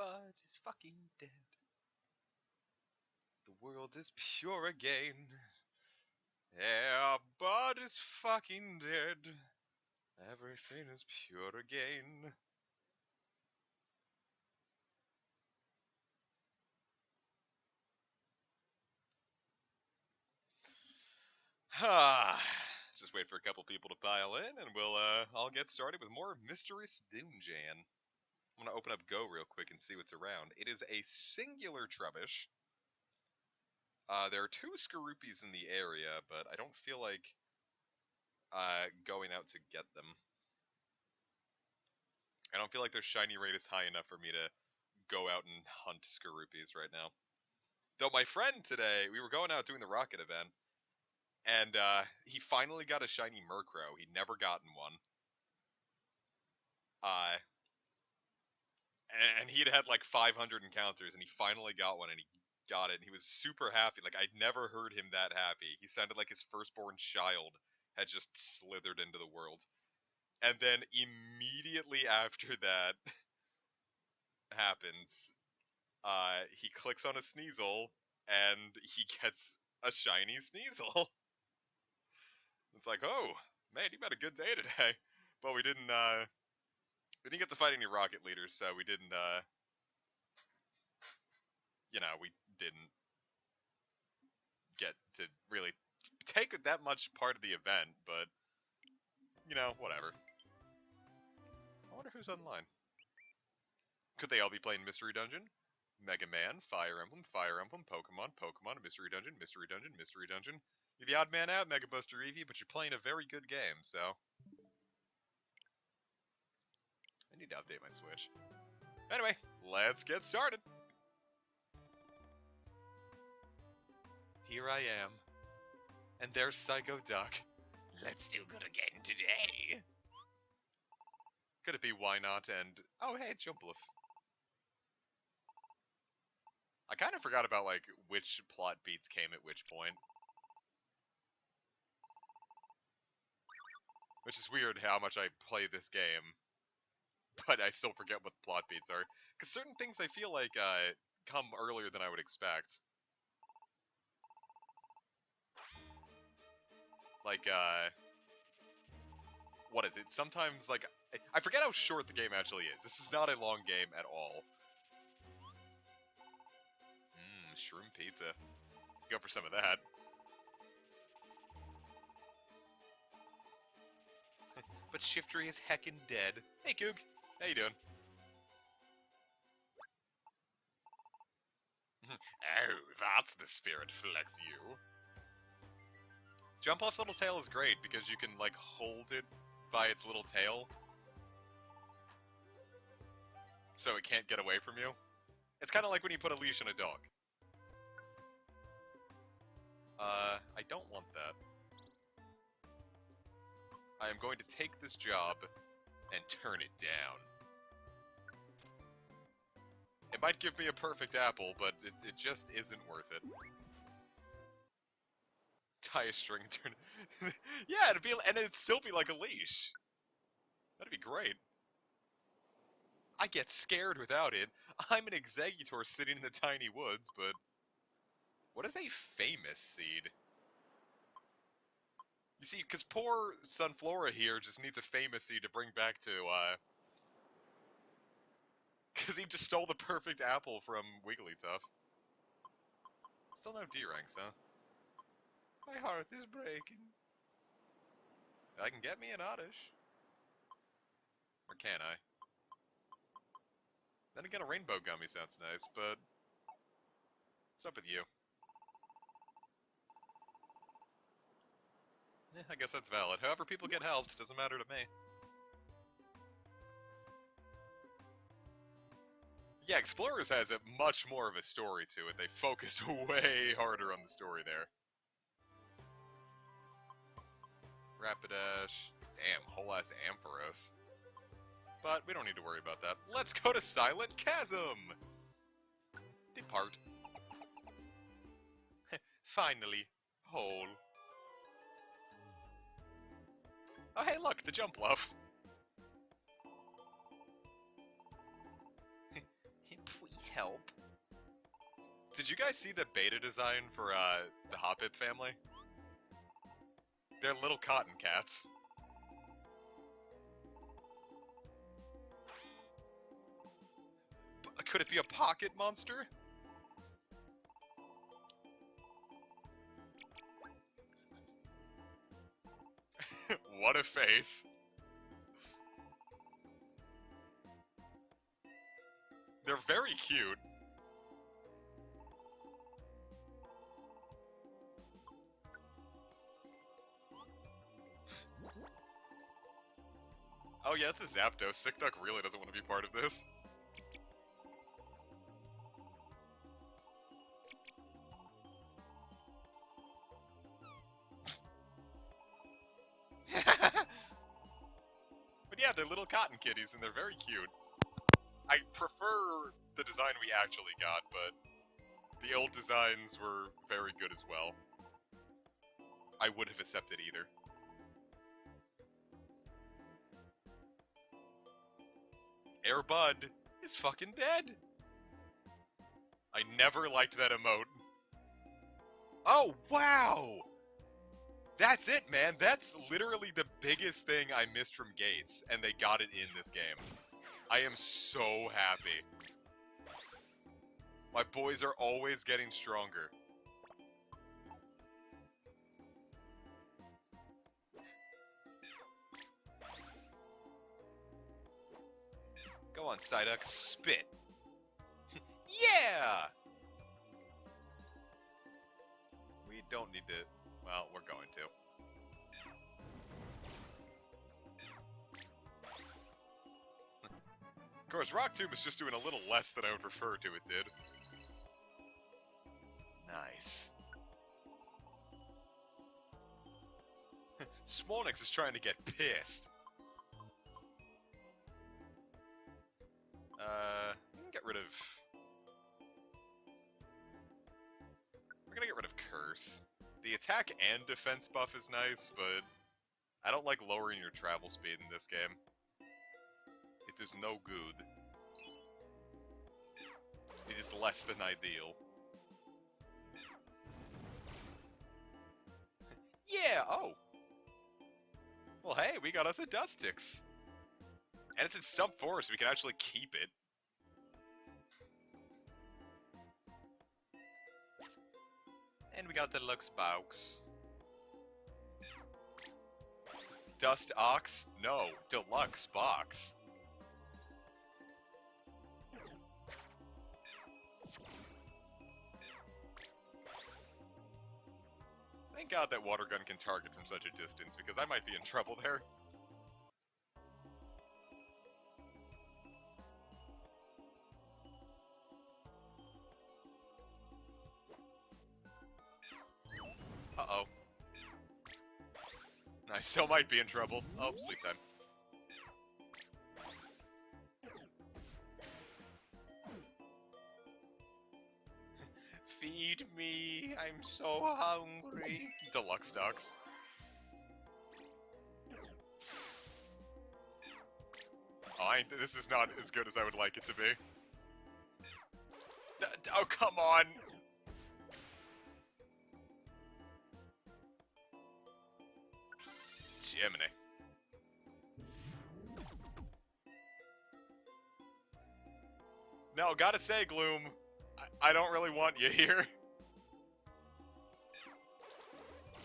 bud is fucking dead. The world is pure again. Yeah, bud is fucking dead. Everything is pure again. Just wait for a couple people to pile in, and we'll I'll get started with more Mysterious Dungeon. I'm gonna open up Go real quick and see what's around. It is a singular Trubbish. There are 2 Skorupies in the area, but I don't feel like going out to get them. I don't feel like their shiny rate is high enough for me to go out and hunt Skorupies right now. Though my friend today, we were going out doing the rocket event, and he finally got a shiny Murkrow. He'd never gotten one. And he had like 500 encounters, and he finally got one, and he got it, and he was super happy. Like, I'd never heard him that happy. He sounded like his firstborn child had just slithered into the world. And then immediately after that happens, he clicks on a Sneasel, and he gets a shiny Sneasel. It's like, oh, man, you had a good day today. But we didn't get to fight any rocket leaders, so we didn't, we didn't get to really take that much part of the event, but, whatever. I wonder who's online. Could they all be playing Mystery Dungeon? Mega Man, Fire Emblem, Pokemon, Mystery Dungeon, Mystery Dungeon, Mystery Dungeon. You're the odd man out, Mega Buster Eevee, but you're playing a very good game, so... I need to update my Switch. Anyway, let's get started! Here I am. And there's Psyduck. Let's do good again today! Could it be Why Not and... Oh, hey, it's Jumpluff. I kind of forgot about, like, which plot beats came at which point. Which is weird how much I play this game. But I still forget what the plot beats are. Because certain things I feel like, come earlier than I would expect. Like, what is it? Sometimes, like, I forget how short the game actually is. This is not a long game at all. Shroom pizza. Go for some of that. But Shiftry is heckin' dead. Hey, Goog. How you doing? Oh, that's the spirit flex you. Jumpluff's little tail is great because you can, like, hold it by its little tail. So it can't get away from you. It's kind of like when you put a leash on a dog. I don't want that. I am going to take this job and turn it down. It might give me a perfect apple, but it just isn't worth it. Tie a string, turn it... Yeah, it'd still be like a leash. That'd be great. I get scared without it. I'm an executor sitting in the tiny woods, but... What is a famous seed? You see, because poor Sunflora here just needs a famous seed to bring back to, because he just stole the perfect apple from Wigglytuff. Still no D ranks, huh? My heart is breaking. I can get me an Oddish. Or can I? Then again, a Rainbow Gummy sounds nice, but... What's up with you? Yeah, I guess that's valid. However people get helped, doesn't matter to me. Yeah, Explorers has a much more of a story to it. They focus way harder on the story there. Rapidash. Damn, whole ass Ampharos. But we don't need to worry about that. Let's go to Silent Chasm! Depart. Finally. Whole. Oh, hey, look, the Jumpluff. help. Did you guys see the beta design for the Hoppip family? They're little cotton cats. Could it be a pocket monster? What a face. They're very cute. Oh yeah, it's a Zapdos. Psyduck really doesn't want to be part of this. But yeah, they're little cotton kitties, and they're very cute. I prefer the design we actually got, but the old designs were very good as well. I would have accepted either. Air Bud is fucking dead. I never liked that emote. Oh, wow! That's it, man. That's literally the biggest thing I missed from Gates, and they got it in this game. I am so happy. My boys are always getting stronger. Go on, Psyduck, spit. Yeah! We don't need to... Well, we're going to. Of course, Rock Tomb is just doing a little less than I would prefer to it did. Nice. Smolnix is trying to get pissed. We can get rid of... We're gonna get rid of Curse. The attack and defense buff is nice, but I don't like lowering your travel speed in this game. It is no good. It is less than ideal. Yeah, oh! Well, hey, we got us a Dustix. And it's in sub 4, so we can actually keep it. And we got the Deluxe Box. Dust Ox? No, Deluxe Box. Thank God that water gun can target from such a distance, because I might be in trouble there. Uh-oh. I still might be in trouble. Oh, sleep time. Feed me, I'm so hungry. Deluxe Ducks. Oh, this is not as good as I would like it to be. Oh, come on! Jiminy. No, gotta say, Gloom, I don't really want you here.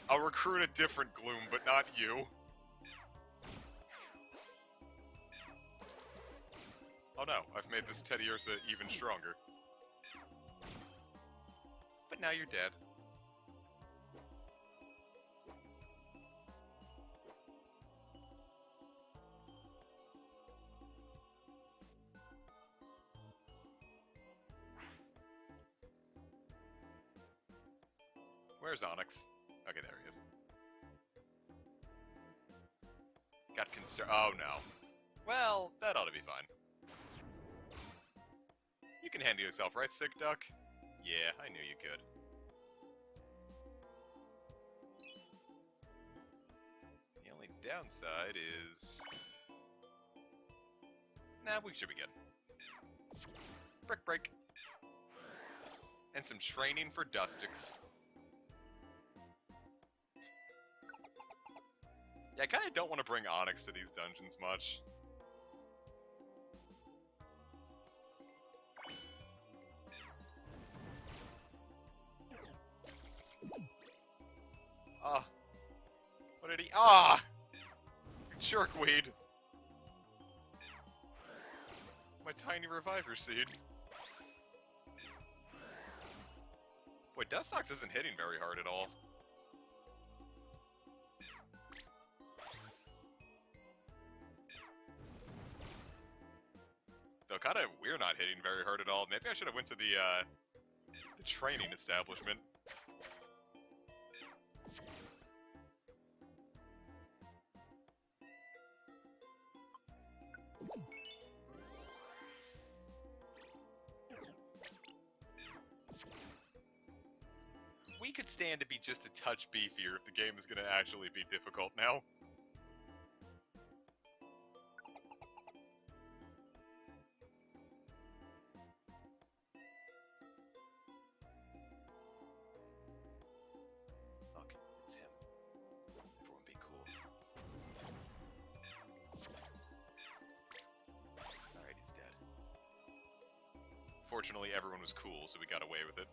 I'll recruit a different Gloom, but not you. Oh no, I've made this Teddiursa even stronger. But now you're dead. Where's Onyx? Okay, there he is. Got concerned. Oh no. Well, that ought to be fine. You can handle yourself, right, Psyduck? Yeah, I knew you could. The only downside is... Nah, we should be good. Brick break. And some training for Dustix. Yeah, I kind of don't want to bring Onyx to these dungeons much. Ah. What did he... Ah! Jerkweed. My tiny reviver seed. Boy, Dustox isn't hitting very hard at all. Though kind of we're not hitting very hard at all. Maybe I should have went to the training establishment. We could stand to be just a touch beefier if the game is going to actually be difficult now. Look, it's him. Everyone be cool. Alright, he's dead. Fortunately, everyone was cool, so we got away with it.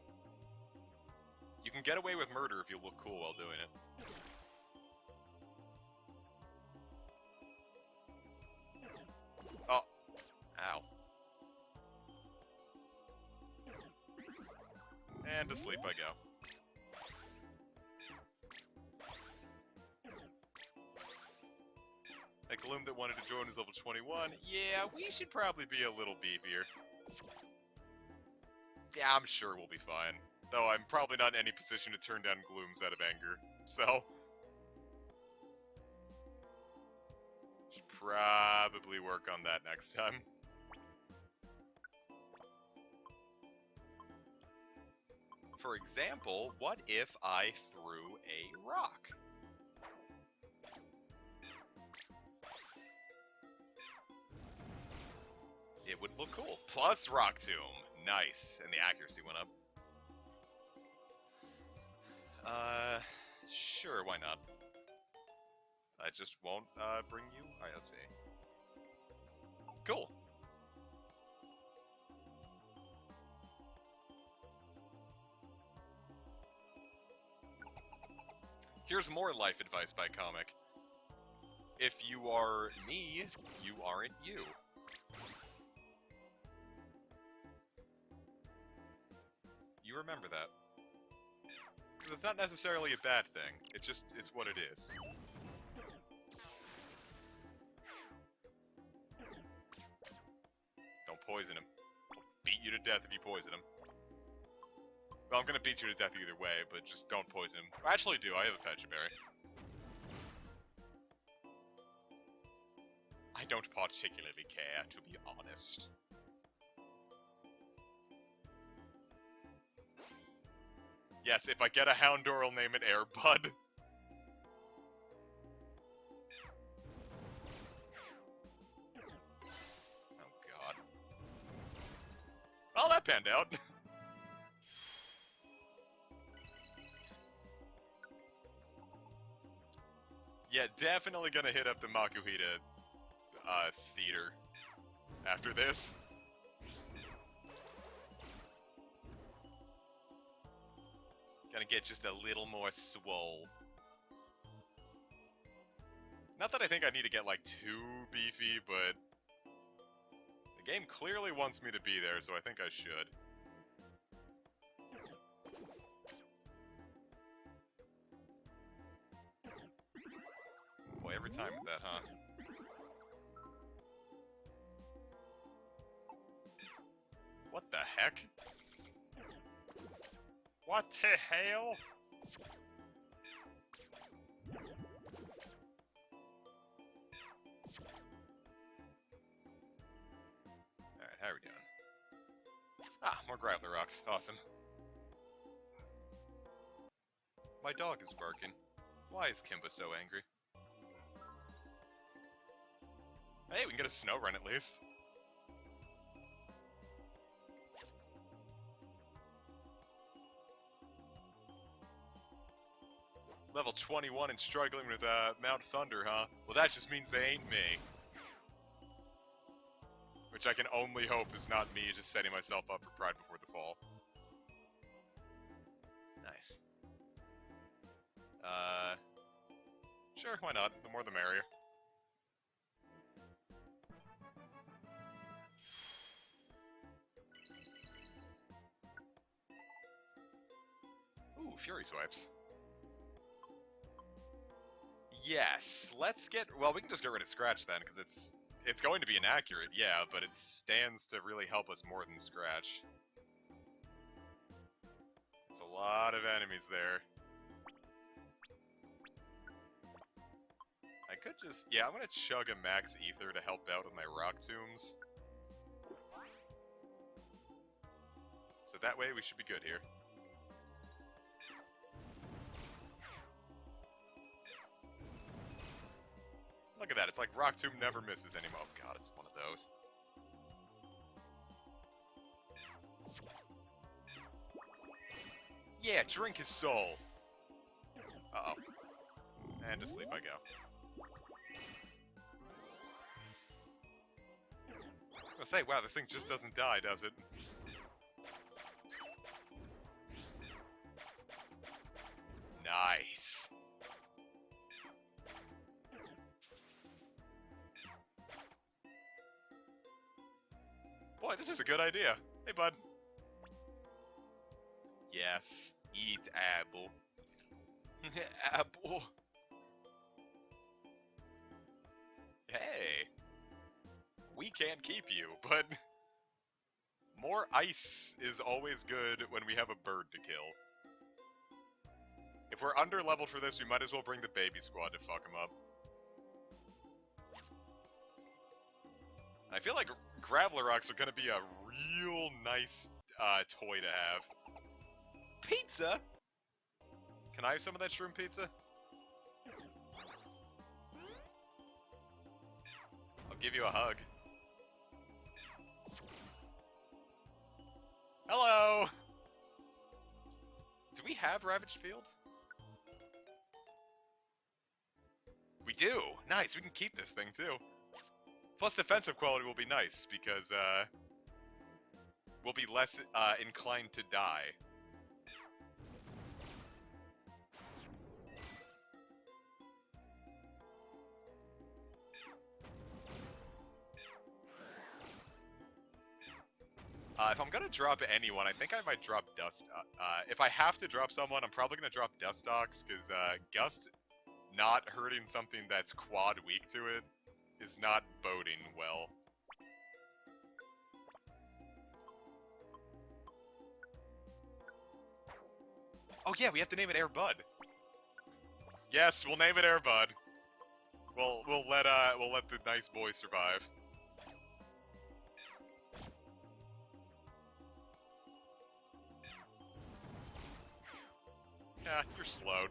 You can get away with murder if you look cool while doing it. Oh. Ow. And to sleep I go. That Gloom that wanted to join is level 21. Yeah, we should probably be a little beefier. Yeah, I'm sure we'll be fine. Though I'm probably not in any position to turn down Glooms out of anger. So... should probably work on that next time. For example, what if I threw a rock? It would look cool. Plus Rock Tomb. Nice. And the accuracy went up. Sure, why not? I just won't, bring you... Alright, let's see. Cool. Here's more life advice by Comic. If you are me, you aren't you. You remember that. Because it's not necessarily a bad thing. It's just, it's what it is. Don't poison him. He'll beat you to death if you poison him. Well, I'm gonna beat you to death either way, but just don't poison him. I actually do, I have a Pechaberry. I don't particularly care, to be honest. Yes, if I get a Houndour, I'll name it Airbud. Oh god. Well, that panned out. Yeah, definitely gonna hit up the Makuhita theater after this. Gonna get just a little more swole. Not that I think I need to get, like, too beefy, but... the game clearly wants me to be there, so I think I should. Boy, every time with that, huh? What the heck? What the hell? Alright, how are we doing? Ah, more Grappler Rocks. Awesome. My dog is barking. Why is Kimba so angry? Hey, we can get a snow run at least. Level 21 and struggling with Mount Thunder, huh? Well, that just means they ain't me. Which I can only hope is not me just setting myself up for Pride Before the Fall. Nice. Sure, why not? The more the merrier. Ooh, Fury Swipes. Yes, let's get... Well, we can just get rid of Scratch then, because it's going to be inaccurate, yeah, but it stands to really help us more than Scratch. There's a lot of enemies there. I could just... Yeah, I'm gonna chug a Max Ether to help out with my Rock Tombs. So that way we should be good here. Look at that, it's like Rock Tomb never misses anymore. Oh god, it's one of those. Yeah, drink his soul! Uh-oh. And to sleep I go. I was gonna say, wow, this thing just doesn't die, does it? Nice! Boy, this is a good idea. Hey, bud. Yes, eat apple. Apple. Hey. We can't keep you, but... More ice is always good when we have a bird to kill. If we're under-leveled for this, we might as well bring the baby squad to fuck him up. I feel like Graveler Rocks are gonna be a real nice toy to have. Pizza? Can I have some of that shroom pizza? I'll give you a hug. Hello! Do we have Ravaged Field? We do! Nice, we can keep this thing too. Plus defensive quality will be nice, because we'll be less inclined to die. If I'm gonna drop anyone, I think I might drop Dust. If I have to drop someone, I'm probably gonna drop Dustox, because Gust not hurting something that's quad weak to it is not boding well. Oh yeah, we have to name it Air Bud. Yes, we'll name it Air Bud. We'll let the nice boy survive. Ha, you're slowed.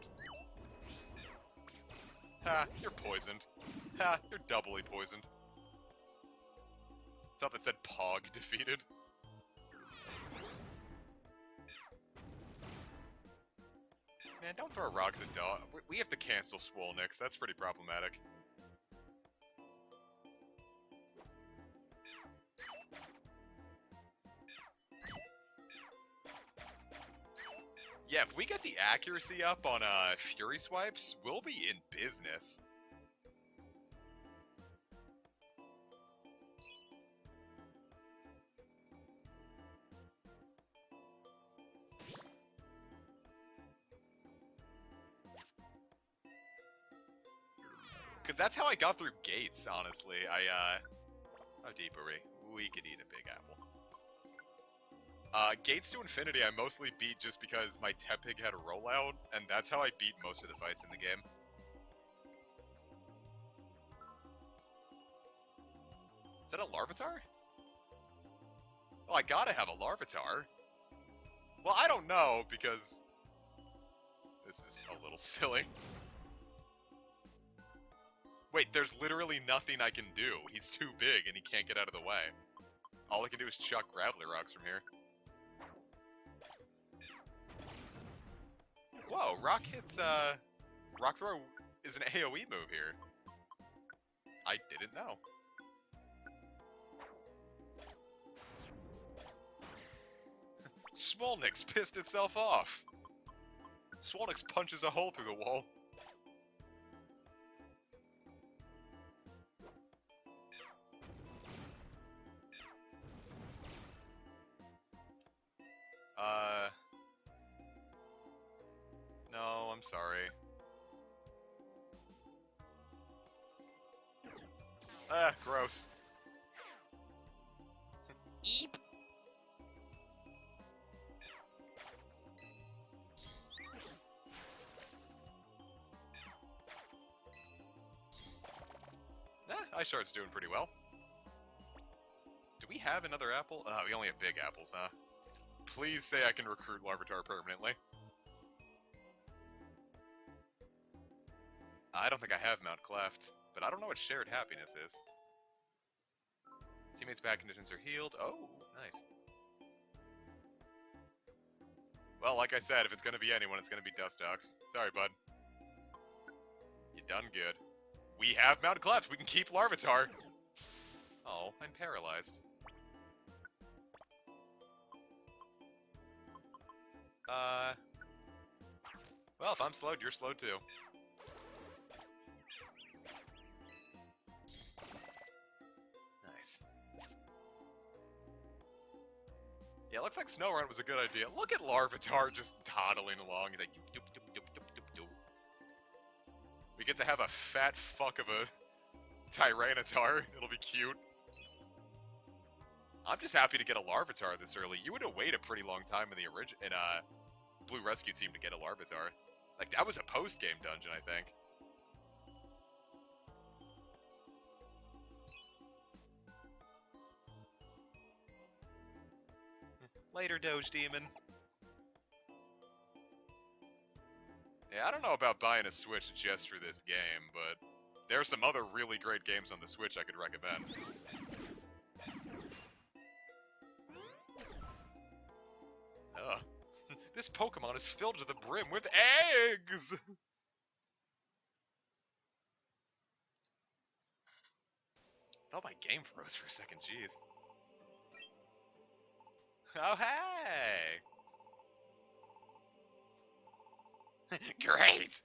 Ha, you're poisoned. Ha, you're doubly poisoned. Thought that said Pog defeated. Man, don't throw rocks at dog. We have to cancel Swolnix. That's pretty problematic. Yeah, if we get the accuracy up on Fury Swipes, we'll be in business. Because that's how I got through gates, honestly. How deep are we? We could eat a big apple. Gates to Infinity I mostly beat just because my Tepig had a rollout, and that's how I beat most of the fights in the game. Is that a Larvitar? Well, I gotta have a Larvitar. Well, I don't know, because this is a little silly. Wait, there's literally nothing I can do. He's too big and he can't get out of the way. All I can do is chuck Graveler Rocks from here. Whoa, rock hits, Rock Throw is an AoE move here. I didn't know. Smolnix pissed itself off. Smolnix punches a hole through the wall. No, I'm sorry. Gross. Eep. Ice Shard's doing pretty well. Do we have another apple? We only have big apples, huh? Please say I can recruit Larvitar permanently. I don't think I have Mount Cleft, but I don't know what shared happiness is. Teammates' bad conditions are healed. Oh, nice. Well, like I said, if it's gonna be anyone, it's gonna be Dustox. Sorry, bud. You done good. We have Mount Cleft. We can keep Larvitar. Oh, I'm paralyzed. Well, if I'm slowed, you're slowed too. Nice. Yeah, it looks like Snow Run was a good idea. Look at Larvitar just toddling along. Like, doop, doop, doop, doop, doop, doop. We get to have a fat fuck of a Tyranitar. It'll be cute. I'm just happy to get a Larvitar this early. You would have waited a pretty long time in the Blue Rescue Team to get a Larvitar. Like, that was a post-game dungeon, I think. Later, Doge Demon. Yeah, I don't know about buying a Switch just for this game, but there are some other really great games on the Switch I could recommend. Ugh. This Pokemon is filled to the brim with eggs! Thought my game froze for a second, jeez. Oh, hey! Great!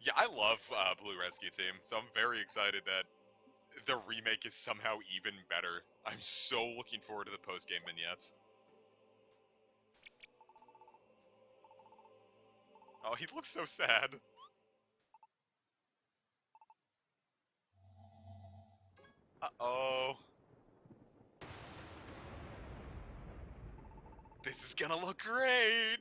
Yeah, I love Blue Rescue Team, so I'm very excited that the remake is somehow even better. I'm so looking forward to the post-game vignettes. Oh, he looks so sad. Uh-oh. This is gonna look great!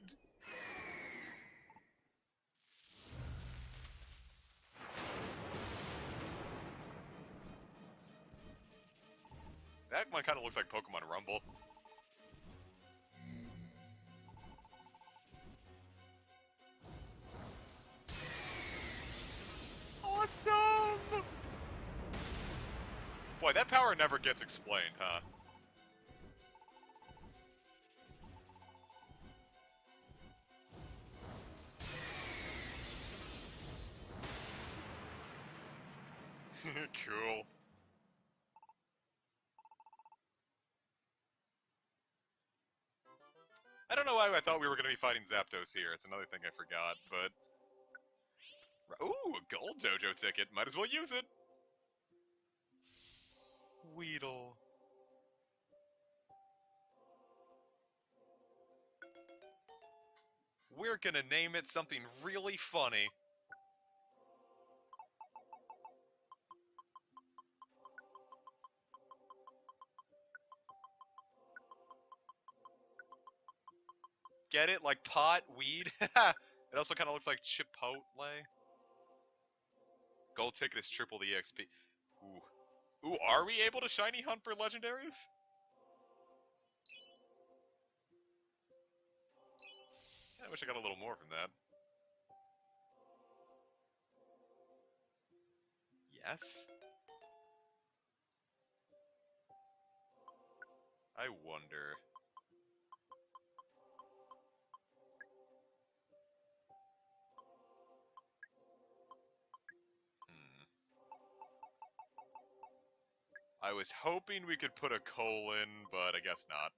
That one kind of looks like Pokemon Rumble. Awesome! Boy, that power never gets explained, huh? Cool. I don't know why I thought we were going to be fighting Zapdos here. It's another thing I forgot, but... Ooh, a gold dojo ticket. Might as well use it. Weedle. We're gonna name it something really funny. Get it? Like pot, weed? It also kind of looks like Chipotle. Gold ticket is triple the EXP. Ooh. Ooh, are we able to shiny hunt for legendaries? I wish I got a little more from that. Yes? I wonder. I was hoping we could put a coal in, but I guess not.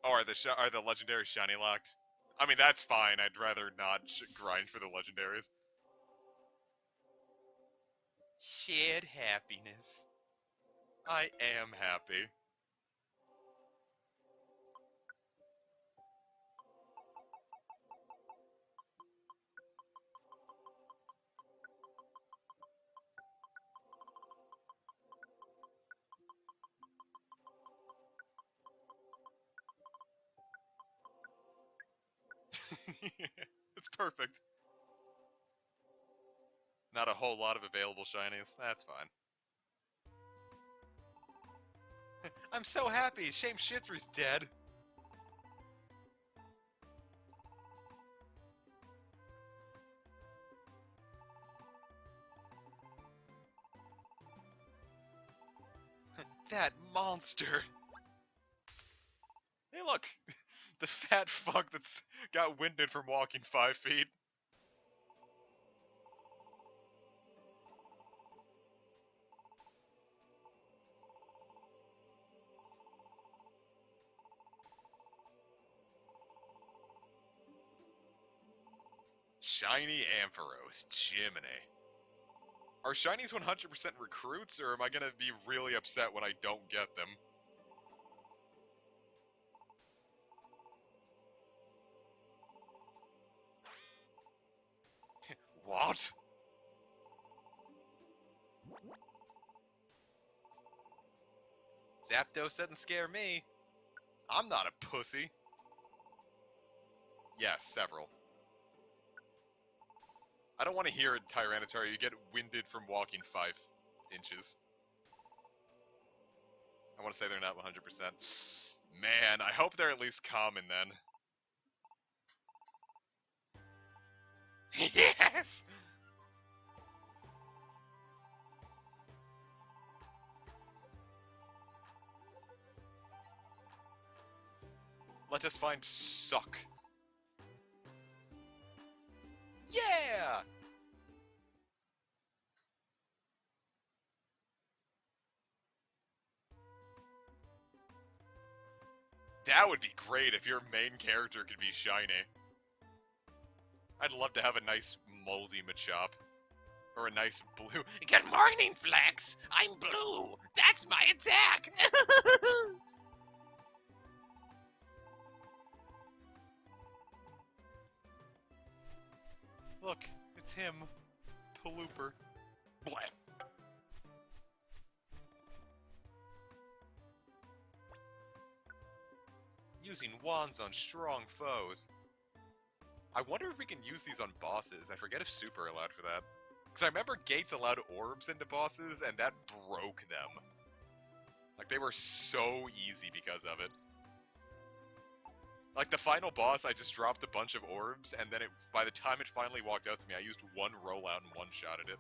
Oh, are the legendaries shiny locked? I mean, that's fine. I'd rather not grind for the legendaries. Shared happiness. I am happy. It's perfect. Not a whole lot of available shinies. That's fine. I'm so happy. Shame Shiftry's dead. That monster. Hey, look. The fat fuck that's got winded from walking 5 feet. Shiny Ampharos. Jiminy. Are shinies 100% recruits, or am I gonna be really upset when I don't get them? What? Zapdos doesn't scare me. I'm not a pussy. Yes, several. I don't want to hear it, Tyranitar. You get winded from walking 5 inches. I want to say they're not 100%. Man, I hope they're at least common then. Yes! Let us find Suck. Yeah! That would be great if your main character could be shiny. I'd love to have a nice moldy Machop. Or a nice blue. Good morning, Flex! I'm blue! That's my attack! Look, it's him. Palooper. Blah. Using wands on strong foes. I wonder if we can use these on bosses. I forget if Super allowed for that. Because I remember Gates allowed orbs into bosses, and that broke them. Like, they were so easy because of it. Like, the final boss, I just dropped a bunch of orbs, and then by the time it finally walked out to me, I used one rollout and one shot at it.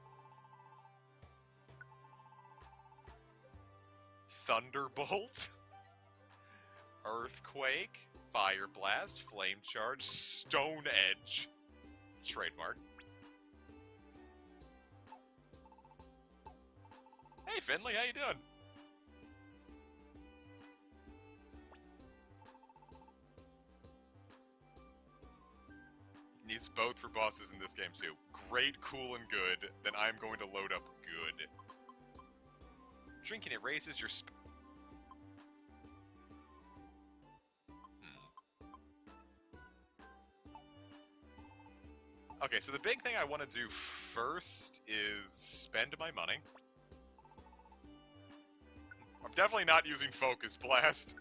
Thunderbolt? Earthquake? Fire Blast? Flame Charge? Stone Edge? Trademark. Hey Finley, how you doing? Needs both for bosses in this game too. Great, cool, and good. Then I'm going to load up good. Drinking it raises your Okay, so the big thing I want to do first is spend my money. I'm definitely not using Focus Blast.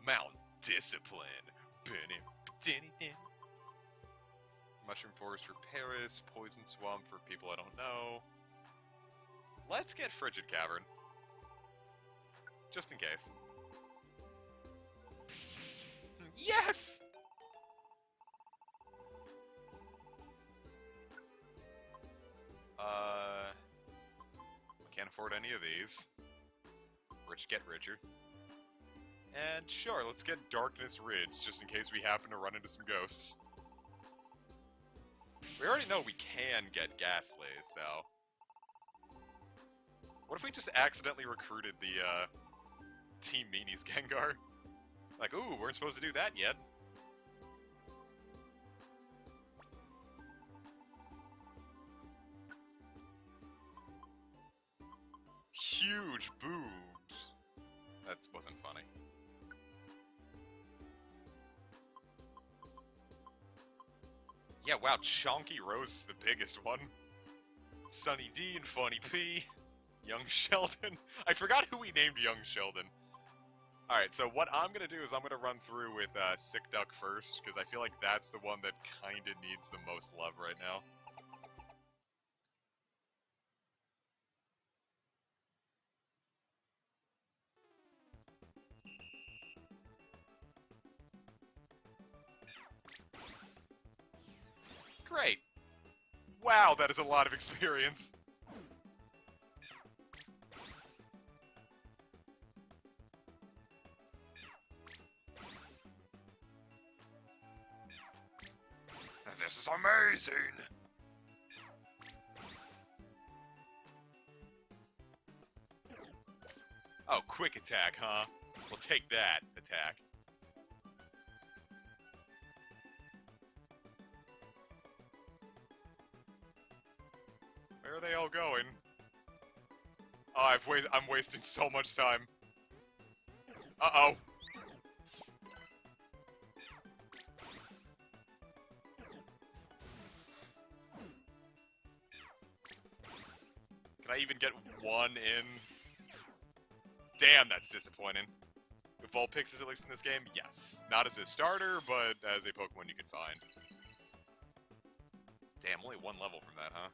Mount Discipline. Mushroom Forest for Paris. Poison Swamp for people I don't know. Let's get Frigid Cavern. Just in case. Yes! I can't afford any of these. rich, get richer. And sure, let's get Darkness Ridge, just in case we happen to run into some ghosts. We already know we can get Ghastly, so... What if we just accidentally recruited the, Team Meanies Gengar? Like, ooh, weren't supposed to do that yet. Huge boobs. That wasn't funny. Yeah, wow, Chonky Rose is the biggest one. Sunny D and Funny P. Young Sheldon. I forgot who we named Young Sheldon. Alright, so what I'm gonna do is I'm gonna run through with Psyduck first, because I feel like that's the one that kinda needs the most love right now. Great. Wow, that is a lot of experience. This is amazing! Oh, quick attack, huh? We'll take that attack. Where are they all going? Oh, I'm wasting so much time. Uh-oh. Can I even get one in? Damn, that's disappointing. With Vulpix, at least in this game, yes. Not as a starter, but as a Pokemon you can find. Damn, only one level from that, huh?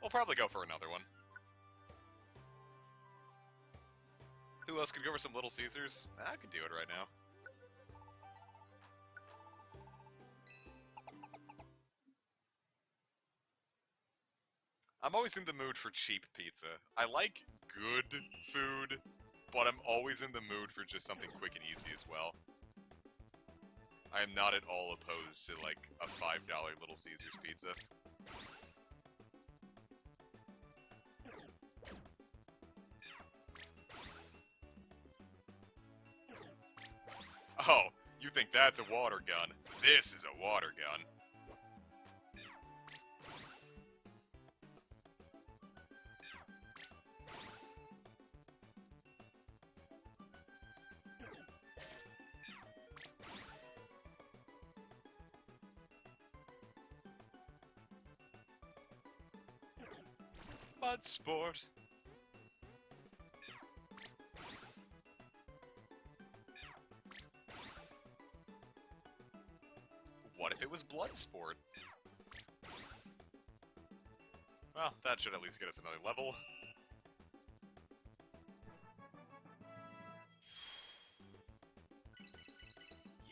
We'll probably go for another one. Who else could go for some Little Caesars? I could do it right now. I'm always in the mood for cheap pizza. I like good food, but I'm always in the mood for just something quick and easy as well. I am not at all opposed to, like, a $5 Little Caesars pizza. Oh, you think that's a water gun? This is a water gun. Mud sport. What if it was blood sport? Well, that should at least get us another level.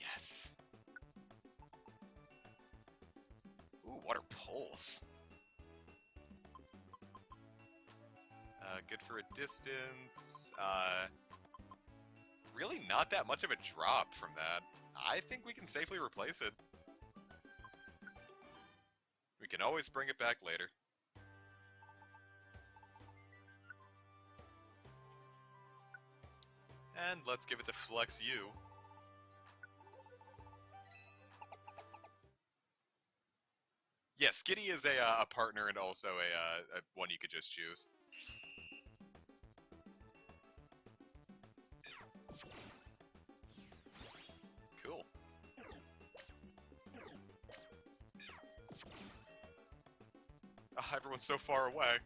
Yes. Ooh, water pulse. Good for a distance. Really not that much of a drop from that. I think we can safely replace it. We can always bring it back later. And let's give it to Flex U. Yes, Giddy is a partner and also a one you could just choose. Cool. Oh, everyone's so far away.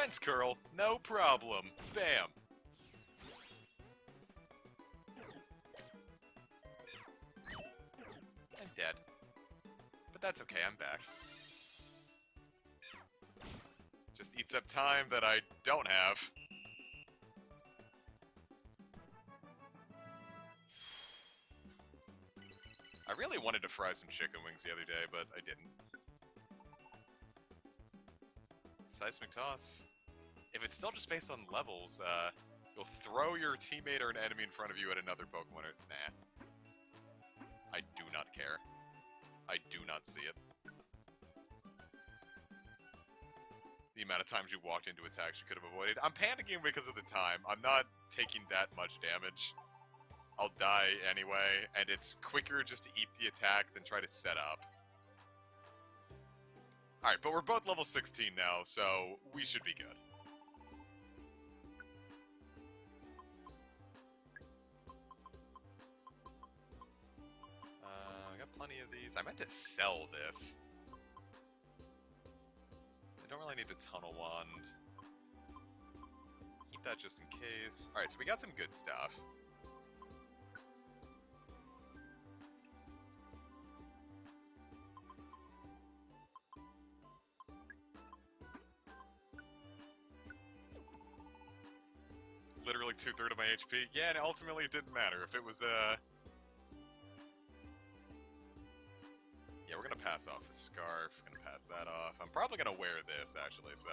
Defense curl, no problem. Bam. I'm dead. But that's okay, I'm back. Just eats up time that I don't have. I really wanted to fry some chicken wings the other day, but I didn't. Seismic toss. If it's still just based on levels, you'll throw your teammate or an enemy in front of you at another Pokemon. Nah. I do not care. I do not see it. The amount of times you walked into attacks you could have avoided. I'm panicking because of the time. I'm not taking that much damage. I'll die anyway, and it's quicker just to eat the attack than try to set up. Alright, but we're both level 16 now, so we should be good. I got plenty of these. I meant to sell this. I don't really need the tunnel wand. Keep that just in case. Alright, so we got some good stuff. Literally 2/3 of my HP. Yeah, and ultimately it didn't matter. If it was, yeah, we're gonna pass off the scarf. We're gonna pass that off. I'm probably gonna wear this, actually, so.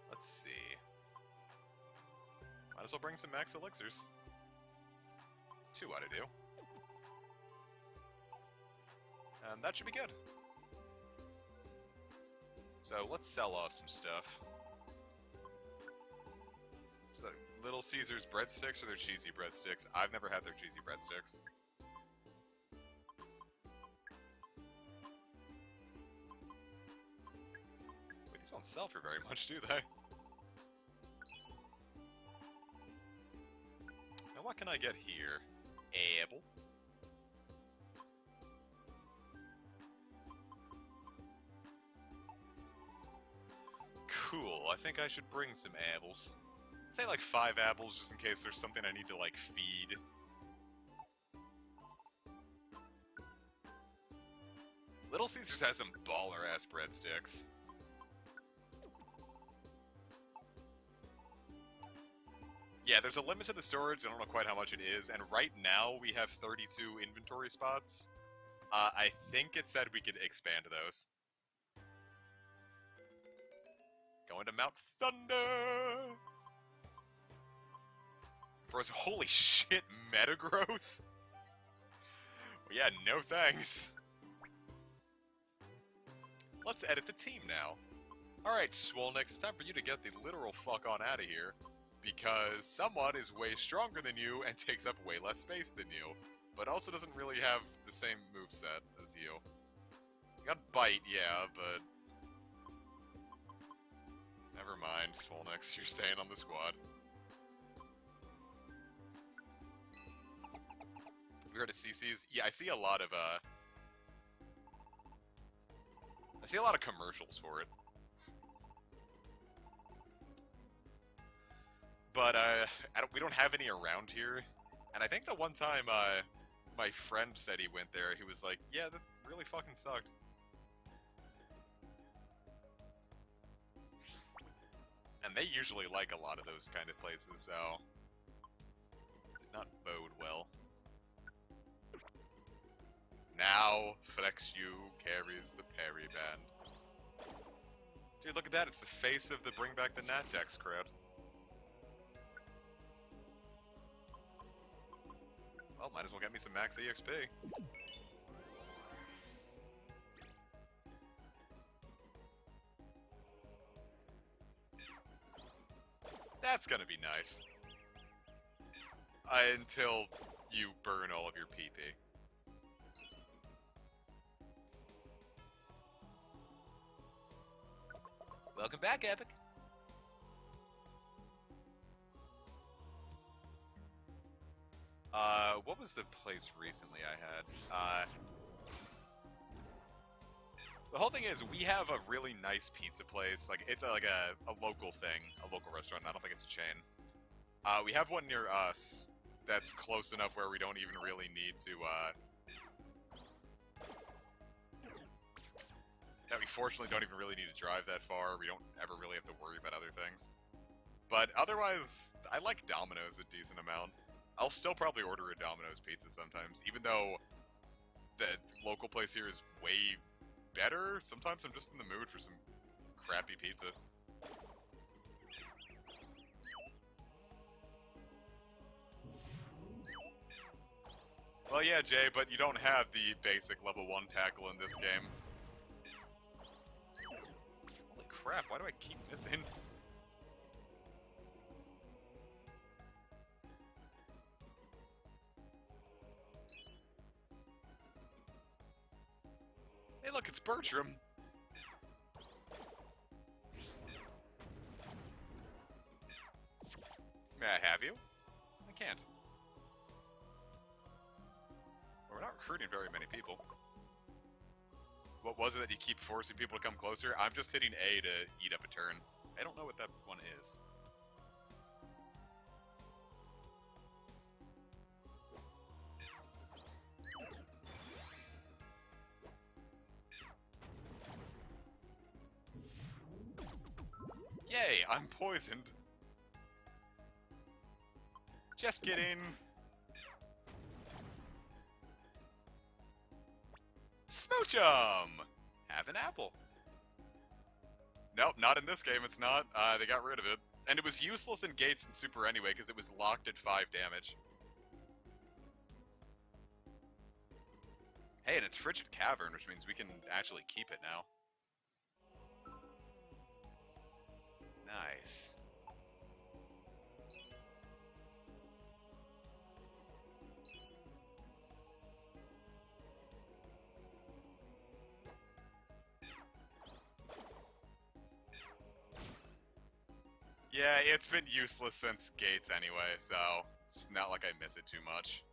Let's see. Might as well bring some max elixirs. 2 ought to do. And that should be good. So let's sell off some stuff. So Little Caesars breadsticks or their cheesy breadsticks? I've never had their cheesy breadsticks. Wait, these don't sell for very much, do they? Now what can I get here? Apple. Cool, I think I should bring some apples. Say like 5 apples just in case there's something I need to like feed. Little Caesars has some baller ass breadsticks. Yeah, there's a limit to the storage, I don't know quite how much it is, and right now we have 32 inventory spots. I think it said we could expand those. Going to Mount Thunder! Bros, holy shit, Metagross? Well, yeah, no thanks. Let's edit the team now. Alright, Swolnix, it's time for you to get the literal fuck on out of here. Because someone is way stronger than you and takes up way less space than you. But also doesn't really have the same moveset as you. You got Bite, yeah, but... Never mind, Swolnix, you're staying on the squad. We heard of CC's? Yeah, I see a lot of, I see a lot of commercials for it. But, we don't have any around here. And I think the one time, my friend said he went there, he was like, yeah, that really fucking sucked. And they usually like a lot of those kind of places, so... Did not bode well. Now, Flex U carries the Perry Band. Dude, look at that, it's the face of the Bring Back the Natdex crowd. Well, might as well get me some max EXP. That's gonna be nice. Until you burn all of your PP. Welcome back, Epic. What was the place recently I had? The whole thing is, we have a really nice pizza place. Like, it's like a local thing, a local restaurant. I don't think it's a chain. We have one near us that's close enough where we don't even really need to, that we fortunately don't even really need to drive that far. We don't ever really have to worry about other things. But otherwise, I like Domino's a decent amount. I'll still probably order a Domino's pizza sometimes, even though the local place here is way better. Sometimes I'm just in the mood for some crappy pizza. Well, yeah, Jay, but you don't have the basic level 1 tackle in this game. Holy crap, why do I keep missing? Hey, look, it's Bertram. May I have you? I can't. Well, we're not recruiting very many people. What was it that you keep forcing people to come closer? I'm just hitting A to eat up a turn. I don't know what that one is. Yay, I'm poisoned. Just kidding. Smooch 'em! Have an apple. Nope, not in this game, it's not. They got rid of it. And it was useless in Gates and Super anyway, because it was locked at 5 damage. Hey, and it's Frigid Cavern, which means we can actually keep it now. Nice. Yeah, it's been useless since Gates anyway, so it's not like I miss it too much.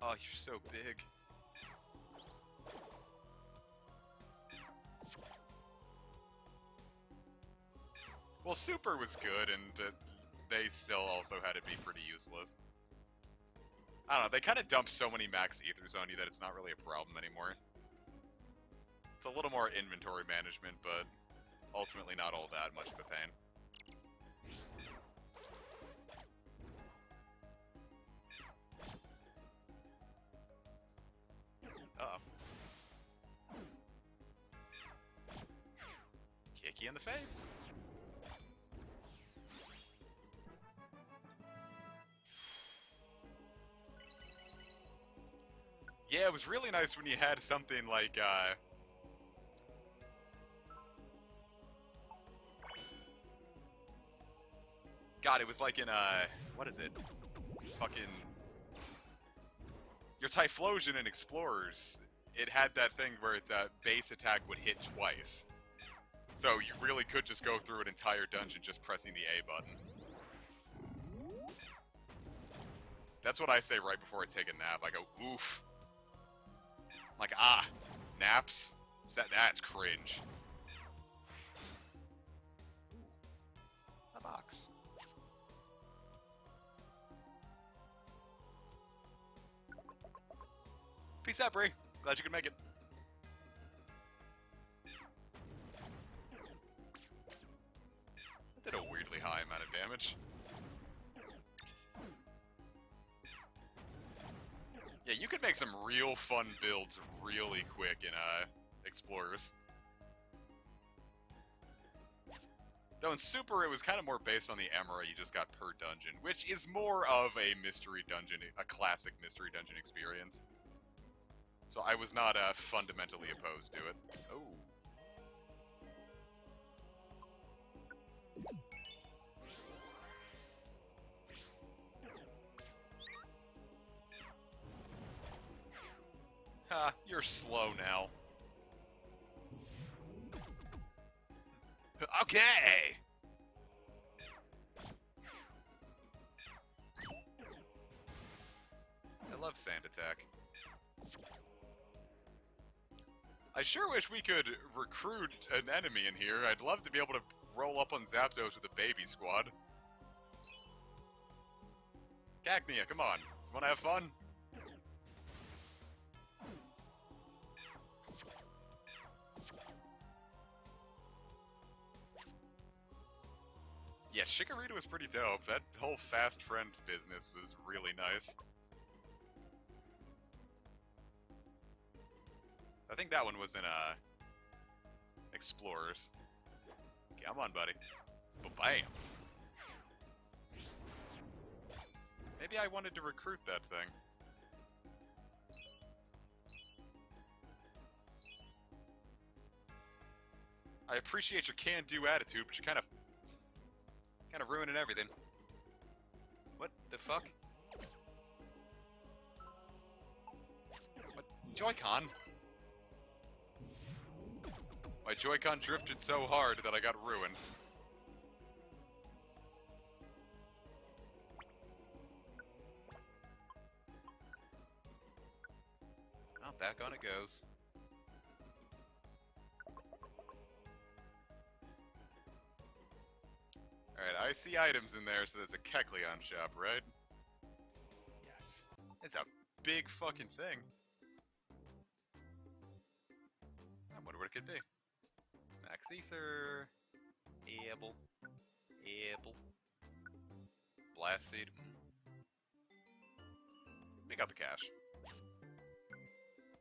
Oh, you're so big. Well, Super was good, and they still also had to be pretty useless. I don't know, they kind of dump so many max ethers on you that it's not really a problem anymore. It's a little more inventory management, but ultimately not all that much of a pain. Uh-oh. Kick you in the face. Yeah, it was really nice when you had something like, God, it was like in, what is it? Fucking... Your Typhlosion in Explorers, it had that thing where its base attack would hit twice. So you really could just go through an entire dungeon just pressing the A button. That's what I say right before I take a nap. I go, oof. I'm like, ah, naps? That's cringe. A box. Peace out, Bree. Glad you could make it. That did a weirdly high amount of damage. Yeah, you could make some real fun builds really quick in Explorers. Though in Super, it was kind of more based on the Emerald you just got per dungeon, which is more of a mystery dungeon, a classic mystery dungeon experience. So I was not fundamentally opposed to it. Oh. Ha, you're slow now. Okay! I love sand attack. I sure wish we could recruit an enemy in here. I'd love to be able to roll up on Zapdos with a baby squad. Cacnea, come on. Wanna have fun? Yeah, Chikorita was pretty dope. That whole fast friend business was really nice. I think that one was in, Explorers. Come on, buddy. Ba-bam! Maybe I wanted to recruit that thing. I appreciate your can-do attitude, but you're kind of ruining everything. What the fuck? What? Joy-Con? My Joy-Con drifted so hard that I got ruined. Oh, back on it goes. Alright, I see items in there, so there's a Kecleon shop, right? Yes. It's a big fucking thing. I wonder what it could be. Max Ether. Apple. Blast Seed. We got the cash.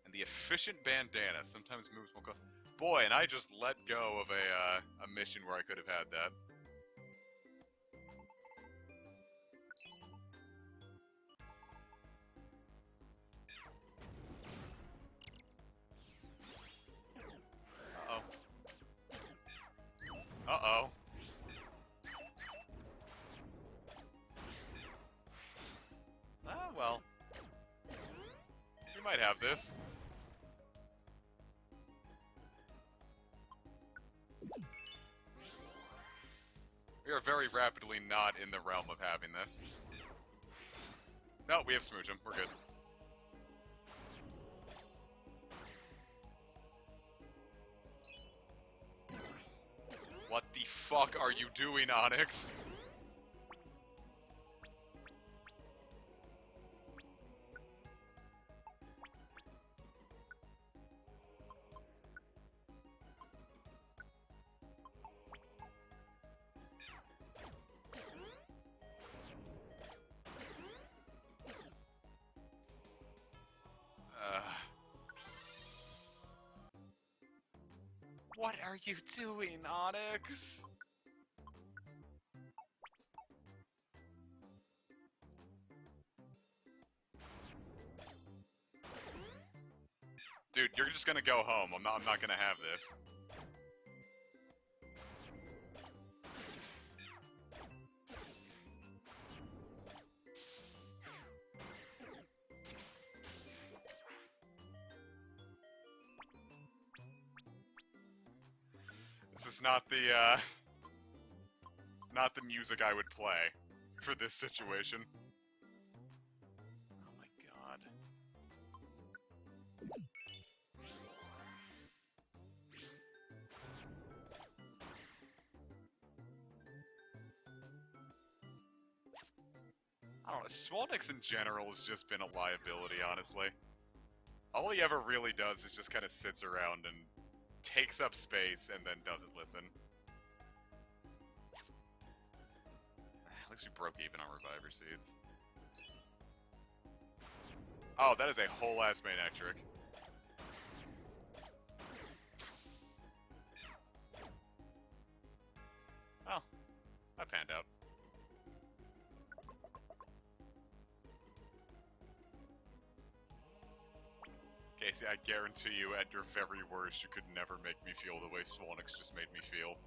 And the efficient bandana sometimes moves won't go. Boy, and I just let go of a mission where I could have had that. Uh-oh. Uh-oh. Ah, well. We might have this. We are very rapidly not in the realm of having this. No, we have Smooch him. We're good. What the fuck are you doing, Onyx? What are you doing, Onyx? Dude, you're just gonna go home. I'm not gonna have this. This is not the music I would play for this situation. Oh my god. I don't know, Smolnix in general has just been a liability, honestly. All he ever really does is just kind of sits around and takes up space and then doesn't listen. At least we broke even on Reviver Seeds. Oh, that is a whole ass Manectric. Oh, that panned out. Casey, I guarantee you, at your very worst, you could never make me feel the way Smolnix just made me feel.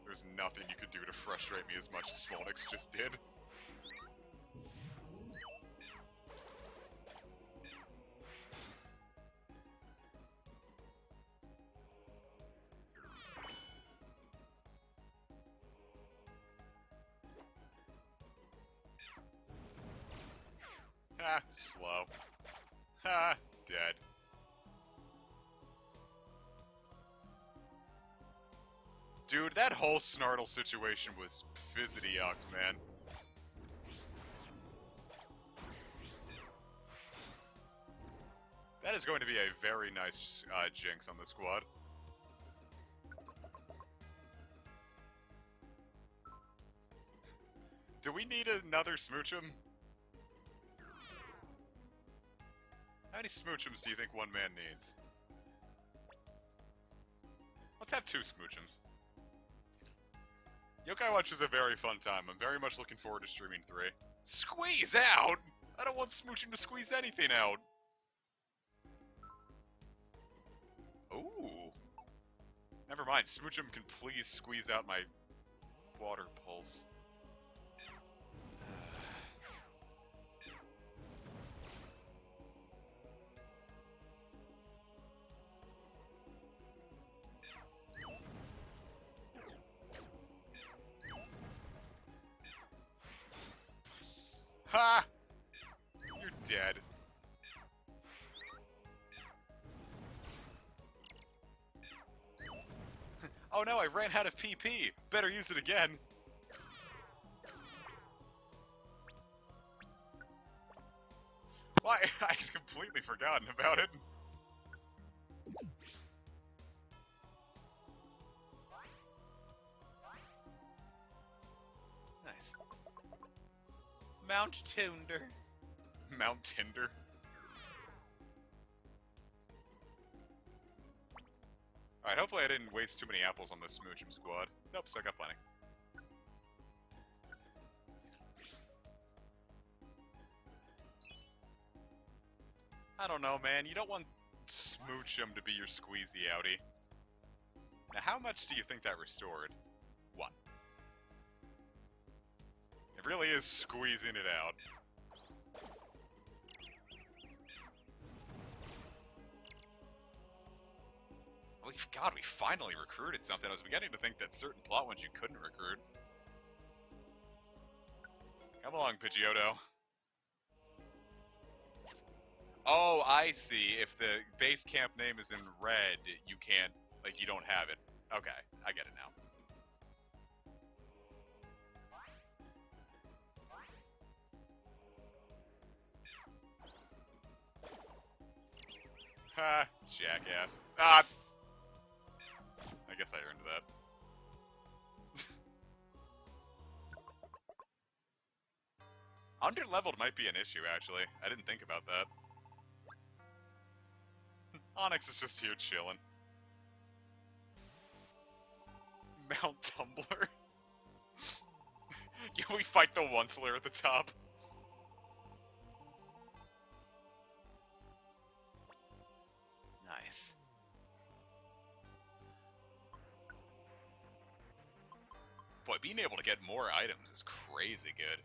There's nothing you could do to frustrate me as much as Smolnix just did. Ha! Slow. Ha! Dead. Dude, that whole Snartle situation was fizzity yucked, man. That is going to be a very nice Jinx on the squad. Do we need another Smoochum? How many Smoochums do you think one man needs? Let's have 2 Smoochums. Yokai Watch is a very fun time. I'm very much looking forward to streaming 3. Squeeze out?! I don't want Smoochum to squeeze anything out! Ooh. Never mind, Smoochum can please squeeze out my water pulse. Ha! You're dead. Oh no, I ran out of PP. Better use it again. Why? I completely forgotten about it. Nice. Mount Tinder. Mount Tinder. Alright, hopefully I didn't waste too many apples on the Smoochum squad. Nope, so I got plenty. I don't know, man. You don't want Smoochum to be your squeezy outie. Now, how much do you think that restored? 1. It really is squeezing it out. God, we finally recruited something. I was beginning to think that certain plot ones you couldn't recruit. Come along, Pidgeotto. Oh, I see. If the base camp name is in red, you can't, like, you don't have it. Okay, I get it now. Ha, jackass. Ah! I guess I earned that. Underleveled might be an issue, actually. I didn't think about that. Onyx is just here chilling. Mount Tumbler. Can we fight the Onceler at the top? Nice. Boy, being able to get more items is crazy good.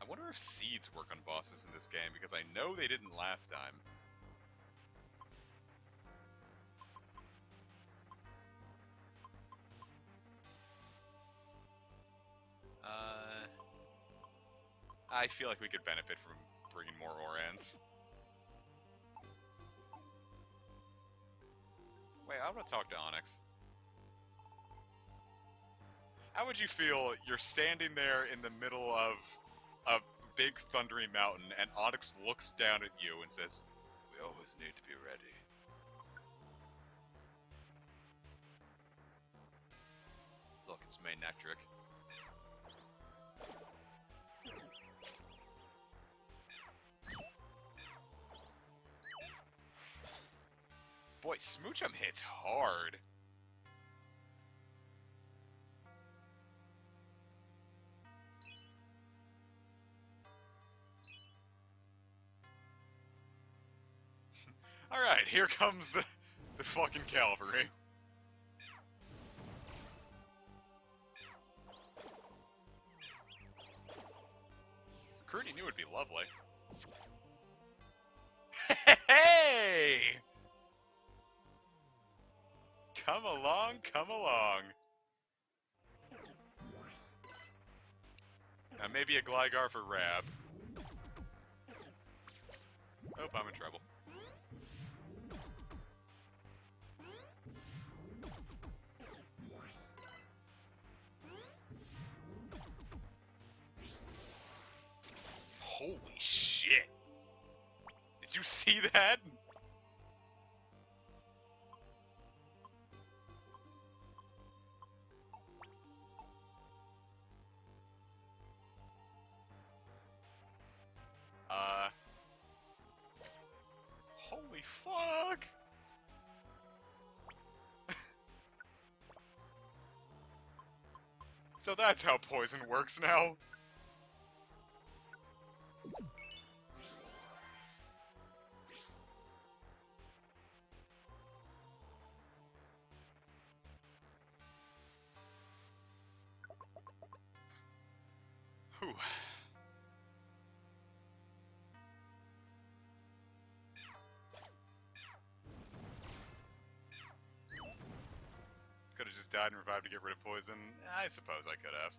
I wonder if seeds work on bosses in this game, because I know they didn't last time. I feel like we could benefit from bringing more Orans. Wait, I want to talk to Onyx. How would you feel you're standing there in the middle of a big thundering mountain, and Onyx looks down at you and says, "We always need to be ready." Look, it's main Nectric. Boy, Smoochum hits hard. Alright, here comes the fucking cavalry. Recruiting you would be lovely. Hey! Come along, come along. Maybe a Gligar for Rab. Oh, I'm in trouble. Holy shit! Did you see that? Holy fuck! So that's how poison works now. Whew. Could have just died and revived to get rid of poison. I suppose I could have.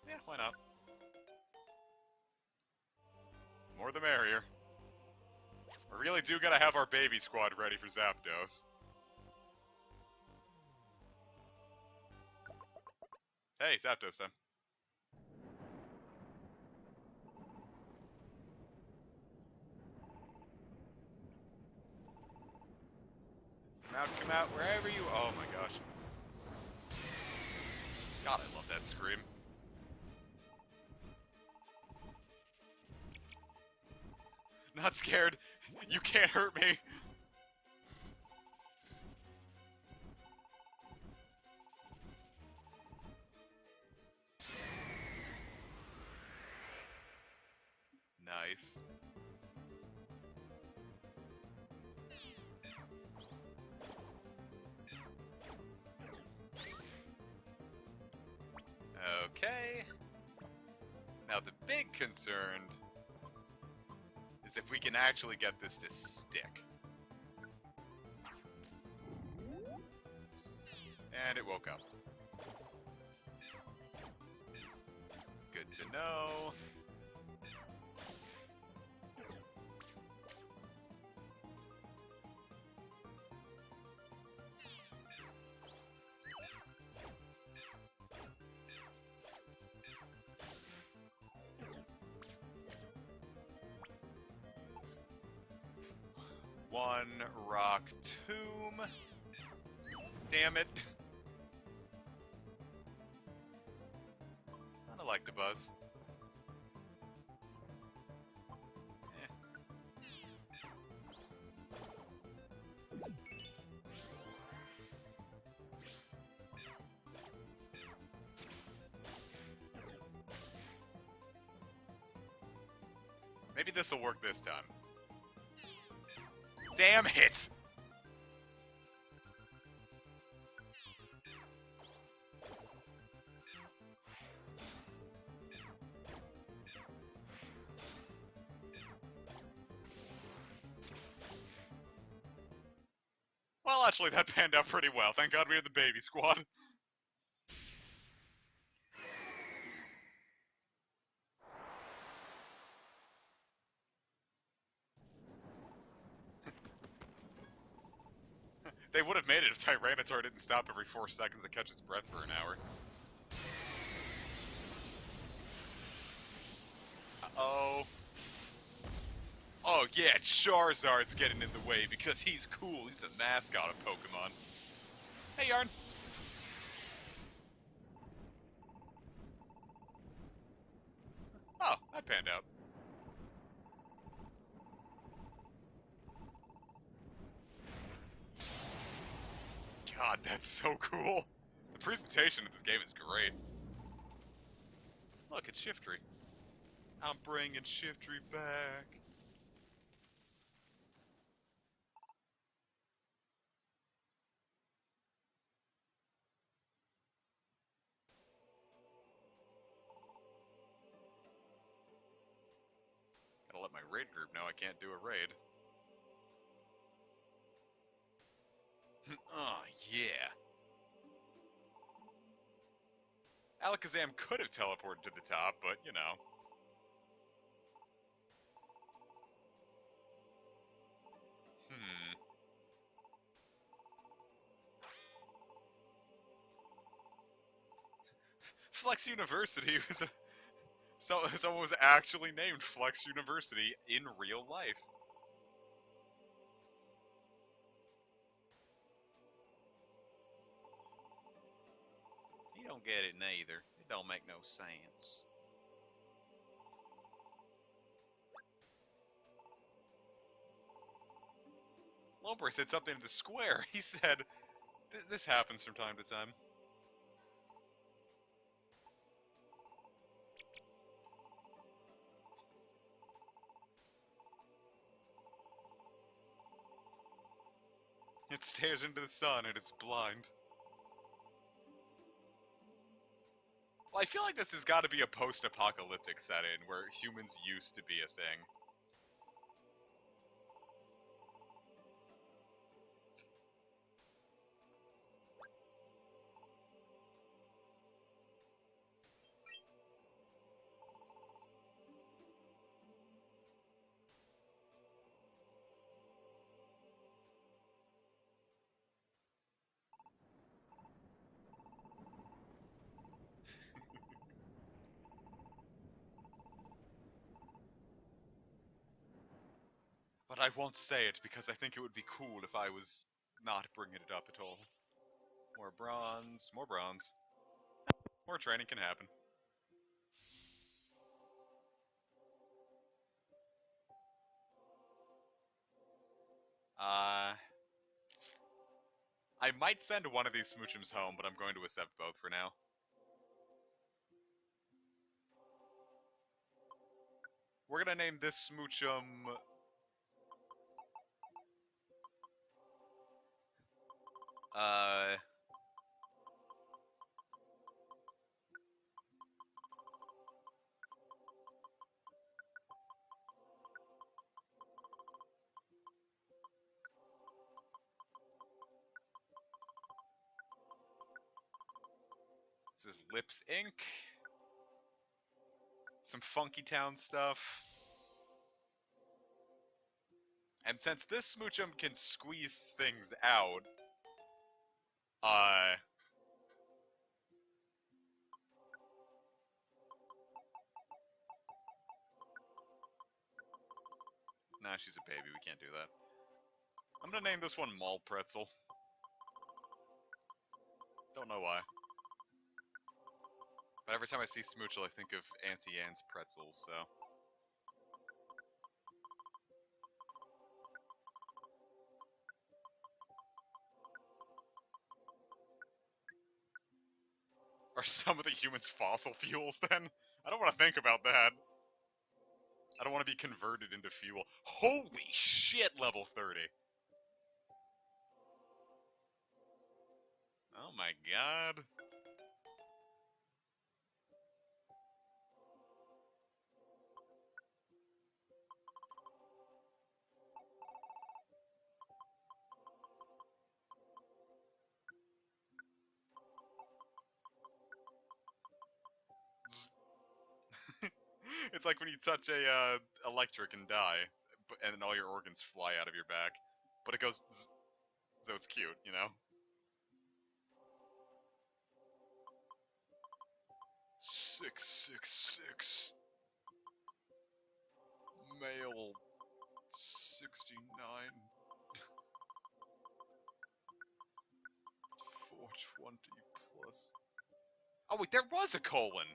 Yeah, why not? More the merrier. We really do gotta have our baby squad ready for Zapdos. Hey, Zapdos time. Come out, wherever you... Oh my gosh. God, I love that scream. Not scared. You can't hurt me. Nice. Okay. Now the big concern is if we can actually get this to stick. And it woke up. Good to know. One rock tomb. Damn it. Kinda like the buzz. Maybe this'll work this time. Damn it! Well, actually, that panned out pretty well. Thank God we had the baby squad. They would have made it if Tyranitar didn't stop every 4 seconds to catch its breath for an hour. Uh-oh. Oh yeah, Charizard's getting in the way because he's cool. He's the mascot of Pokemon. Hey, Yarn. Oh, that panned out. God, that's so cool. The presentation of this game is great. Look, it's Shiftry. I'm bringing Shiftry back. Gotta let my raid group know I can't do a raid. Oh, yeah. Alakazam could have teleported to the top, but, you know. Flex University was a... someone was actually named Flex University in real life. You don't get it neither. It don't make no sense. Lombre said something in the square. He said, this happens from time to time. It stares into the sun and it's blind. Well, I feel like this has got to be a post-apocalyptic setting where humans used to be a thing. But I won't say it because I think it would be cool if I was not bringing it up at all. More bronze, more bronze. More training can happen. I might send one of these Smoochums home, but I'm going to accept both for now. We're gonna name this Smoochum... This is Lips Inc. Some Funky Town stuff. And since this Smoochum can squeeze things out, nah, she's a baby, we can't do that. I'm gonna name this one Mall Pretzel. Don't know why. But every time I see Smoochel, I think of Auntie Anne's pretzels, so... Are some of the humans fossil fuels, then? I don't want to think about that. I don't want to be converted into fuel. Holy shit, level 30! Oh my god. It's like when you touch a electric and die, and then all your organs fly out of your back. But it goes zzz, so it's cute, you know? 666. Male 69. 420 plus. Oh wait, there was a colon!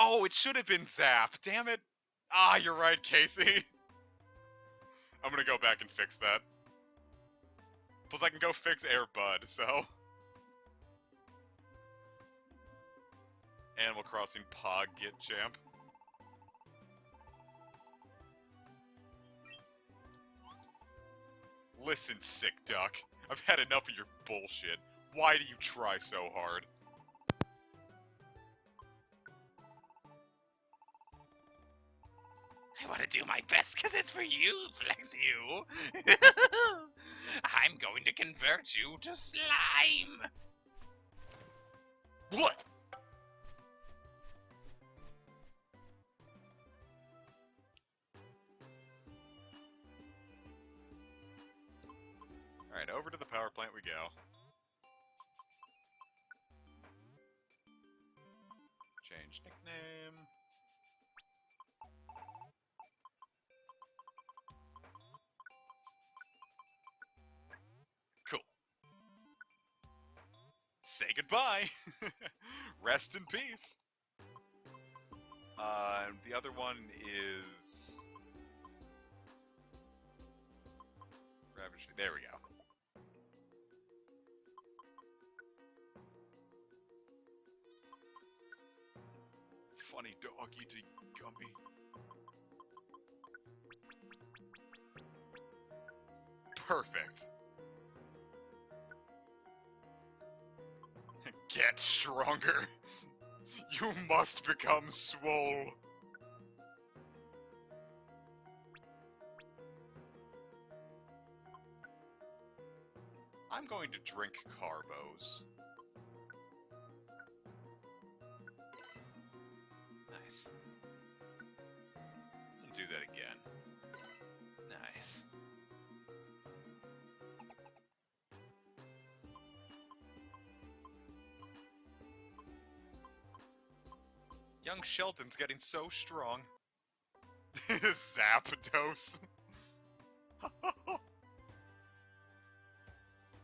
Oh, it should have been Zap. Damn it. Ah, you're right, Casey. I'm gonna go back and fix that. Plus, I can go fix Air Bud, so... Animal Crossing Pog Get Champ. Listen, sick duck. I've had enough of your bullshit. Why do you try so hard? I want to do my best because it's for you, Flex you. I'm going to convert you to slime. What? Alright, over to the power plant we go. Change nickname. Cool. Say goodbye. Rest in peace. The other one is Ravage. There we go. Funny dog eating gummy. Perfect. Get stronger. You must become swole. I'm going to drink carbos. Nice. I'll do that again. Nice. Young Shelton's getting so strong. Zapdos.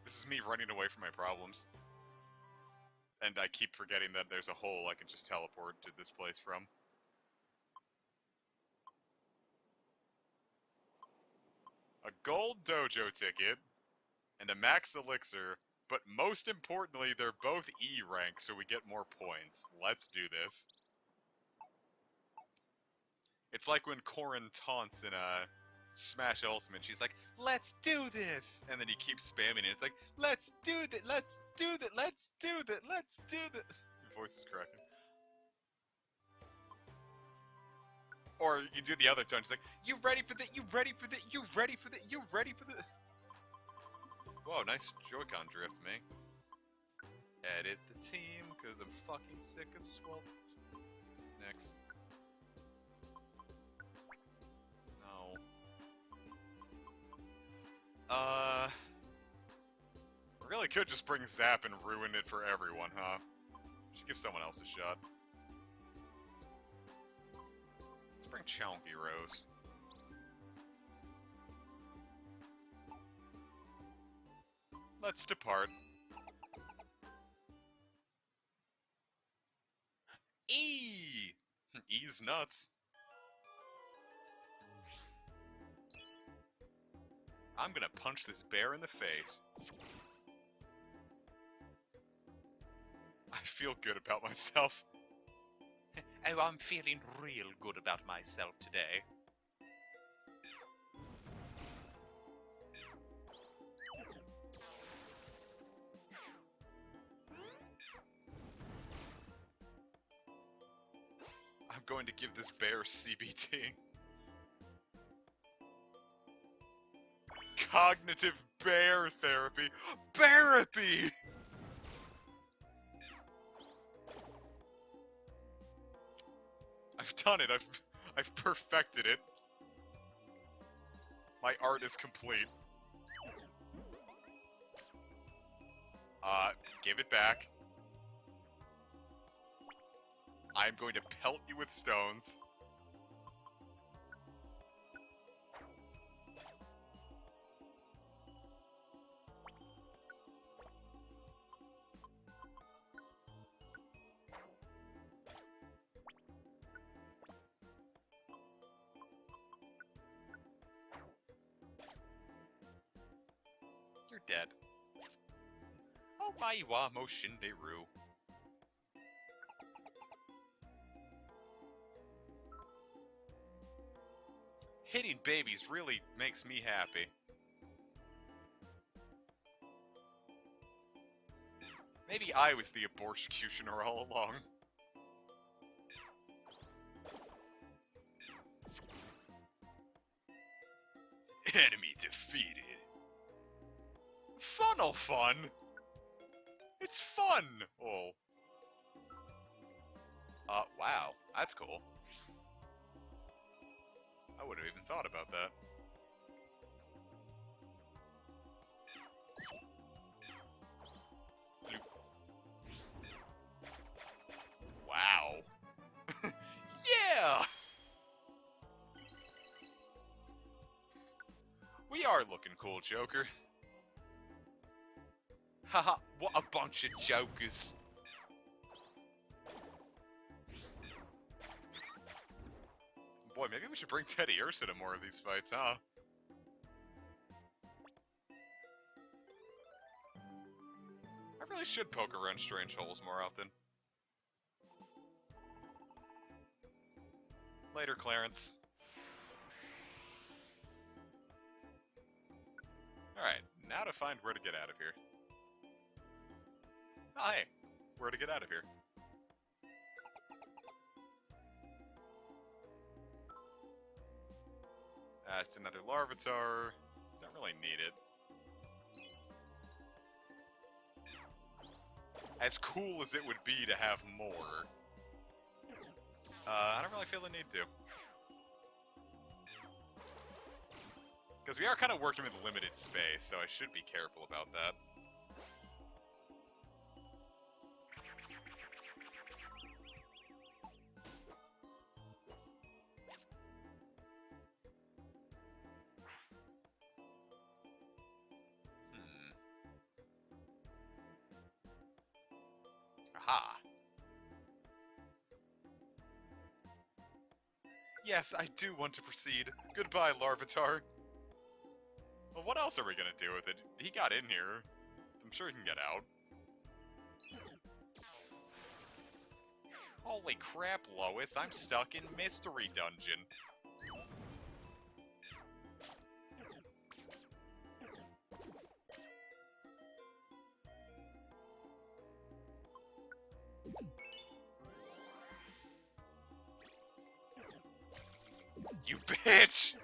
This is me running away from my problems. And I keep forgetting that there's a hole I can just teleport to this place from. A gold dojo ticket, and a max elixir, but most importantly, they're both E rank, so we get more points. Let's do this. It's like when Corrin taunts in Smash Ultimate. She's like, let's do this! And then he keeps spamming it. It's like, let's do that, let's do that, let's do that, let's do that. Your voice is cracking. Or you do the other tone. She's like, you ready for that, you ready for that, you ready for that, you ready for that. Whoa, nice Joy-Con drift, me. Edit the team, because I'm fucking sick of Swamp. Next. No. Really could just bring Zap and ruin it for everyone, huh? Should give someone else a shot. Let's bring Chonky Rose. Let's depart. E! E's nuts. I'm gonna punch this bear in the face. I feel good about myself. Oh, I'm feeling real good about myself today. I'm going to give this bear CBT. Cognitive bear therapy. Therapy! I've done it. I've perfected it. My art is complete. Give it back. I'm going to pelt you with stones. You're dead. Oh my wa mo shinderu. Hitting babies really makes me happy. Maybe I was the abortion-cutioner all along. Enemy defeated. Funnel fun! It's fun! Oh. Wow. That's cool. I wouldn't have even thought about that. Wow. Yeah! We are looking cool, Joker. Haha, what a bunch of jokers. Boy, maybe we should bring Teddy Ursa to more of these fights, huh? I really should poke around strange holes more often. Later, Clarence. Alright, now to find where to get out of here. Oh, hey. Where to get out of here. That's another Larvitar. Don't really need it. As cool as it would be to have more, I don't really feel the need to. Because we are kind of working with limited space, so I should be careful about that. Aha. Yes, I do want to proceed. Goodbye, Larvitar. Well, what else are we gonna do with it? He got in here. I'm sure he can get out. Holy crap, Lois, I'm stuck in Mystery Dungeon. You bitch!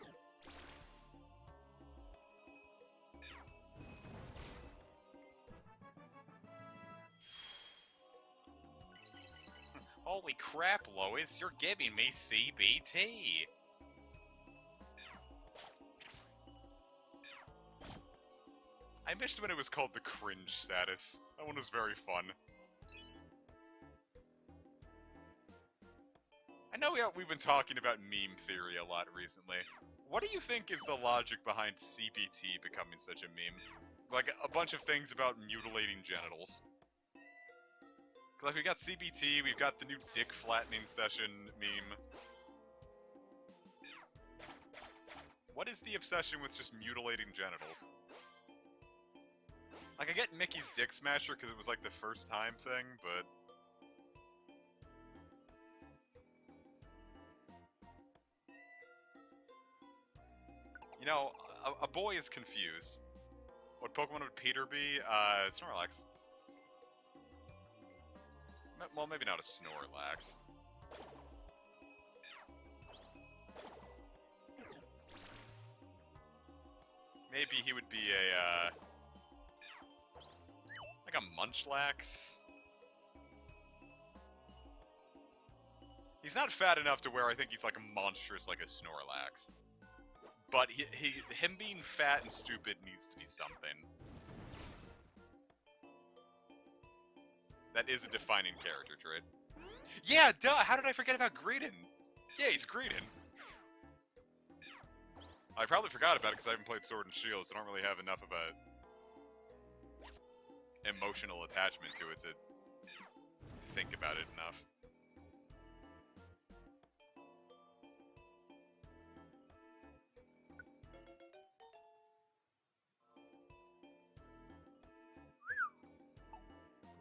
Holy crap, Lois, you're giving me CBT! I missed when it was called the cringe status. That one was very fun. I know we've been talking about meme theory a lot recently. What do you think is the logic behind CBT becoming such a meme? Like, a bunch of things about mutilating genitals. Like, we got CBT, we've got the new dick flattening session meme. What is the obsession with just mutilating genitals? Like, I get Mickey's Dick Smasher because it was like the first time thing, but... You know, a boy is confused. What Pokemon would Peter be? Snorlax. Well, maybe not a Snorlax. Maybe he would be a, like a Munchlax? He's not fat enough to where I think he's like monstrous like a Snorlax. But him being fat and stupid needs to be something. That is a defining character trait. Yeah, duh! How did I forget about Greedon? Yeah, he's Greedon. I probably forgot about it because I haven't played Sword and Shield, so I don't really have enough of a emotional attachment to it to think about it enough.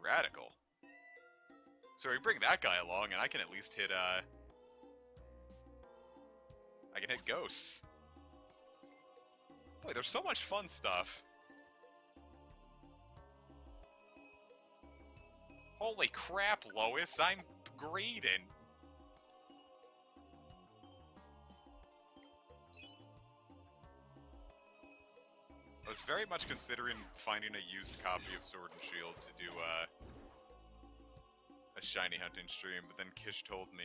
Radical. So we bring that guy along, and I can at least hit, I can hit ghosts. Boy, there's so much fun stuff. Holy crap, Lois, I'm greeding. I was very much considering finding a used copy of Sword and Shield to do a shiny hunting stream, but then Kish told me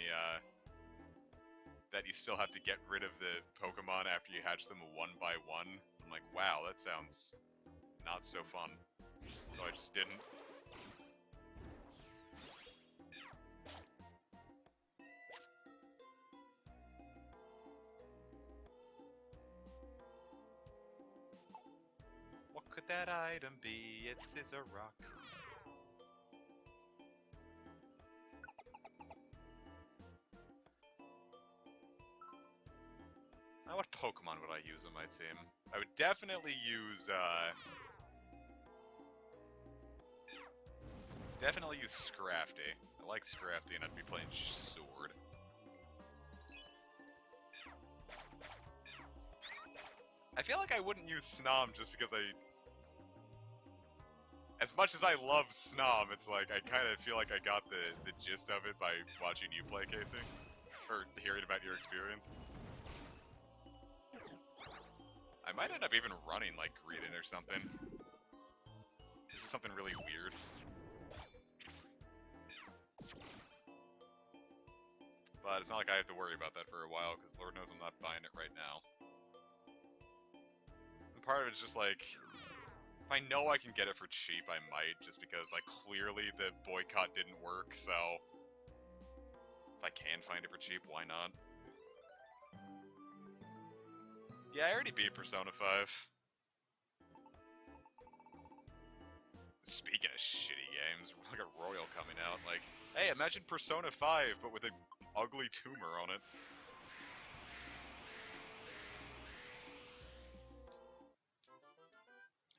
that you still have to get rid of the Pokemon after you hatch them one by one. I'm like, wow, that sounds not so fun. So I just didn't. What could that item be? It is a rock. Now, what Pokemon would I use on my team? I would definitely use, Scrafty. I like Scrafty, and I'd be playing Sword. I feel like I wouldn't use Snom just because as much as I love Snom, it's like, I kind of feel like I got the gist of it by watching you play, Casey. Or hearing about your experience. I might end up even running, like, Greedent or something. This is something really weird. But it's not like I have to worry about that for a while, because Lord knows I'm not buying it right now. And part of it's just like, if I know I can get it for cheap, I might, just because, like, clearly the boycott didn't work, so if I can find it for cheap, why not? Yeah, I already beat Persona 5. Speaking of shitty games, like a Royal coming out, like, hey, imagine Persona 5, but with an ugly tumor on it.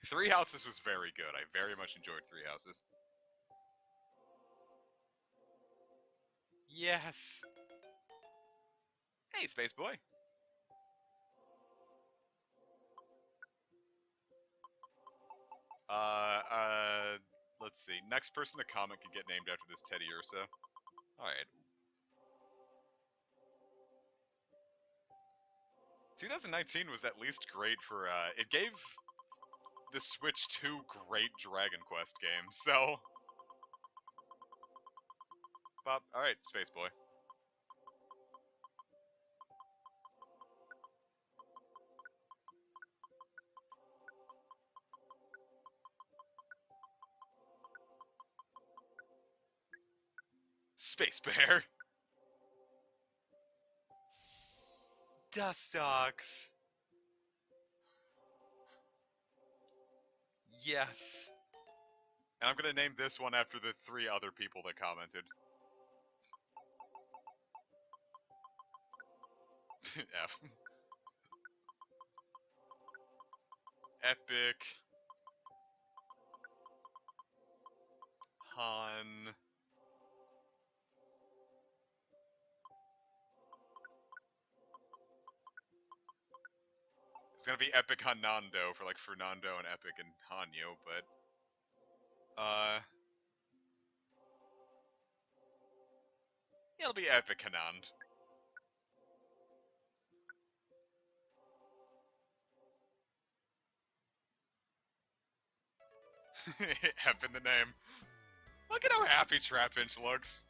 Three Houses was very good. I very much enjoyed Three Houses. Yes! Hey, Space Boy! Let's see. Next person to comment could get named after this Teddy Ursa. Alright. 2019 was at least great for, it gave the Switch 2 great Dragon Quest games, so... Bob, alright, Space Boy. Space Bear! Dustox! Yes! And I'm gonna name this one after the 3 other people that commented. F. Epic. Han. It's gonna be Epic Hanando for like Fernando and Epic and Hanyo, but it'll be Epic Hanand. F in the name. Look at how happy Trapinch looks.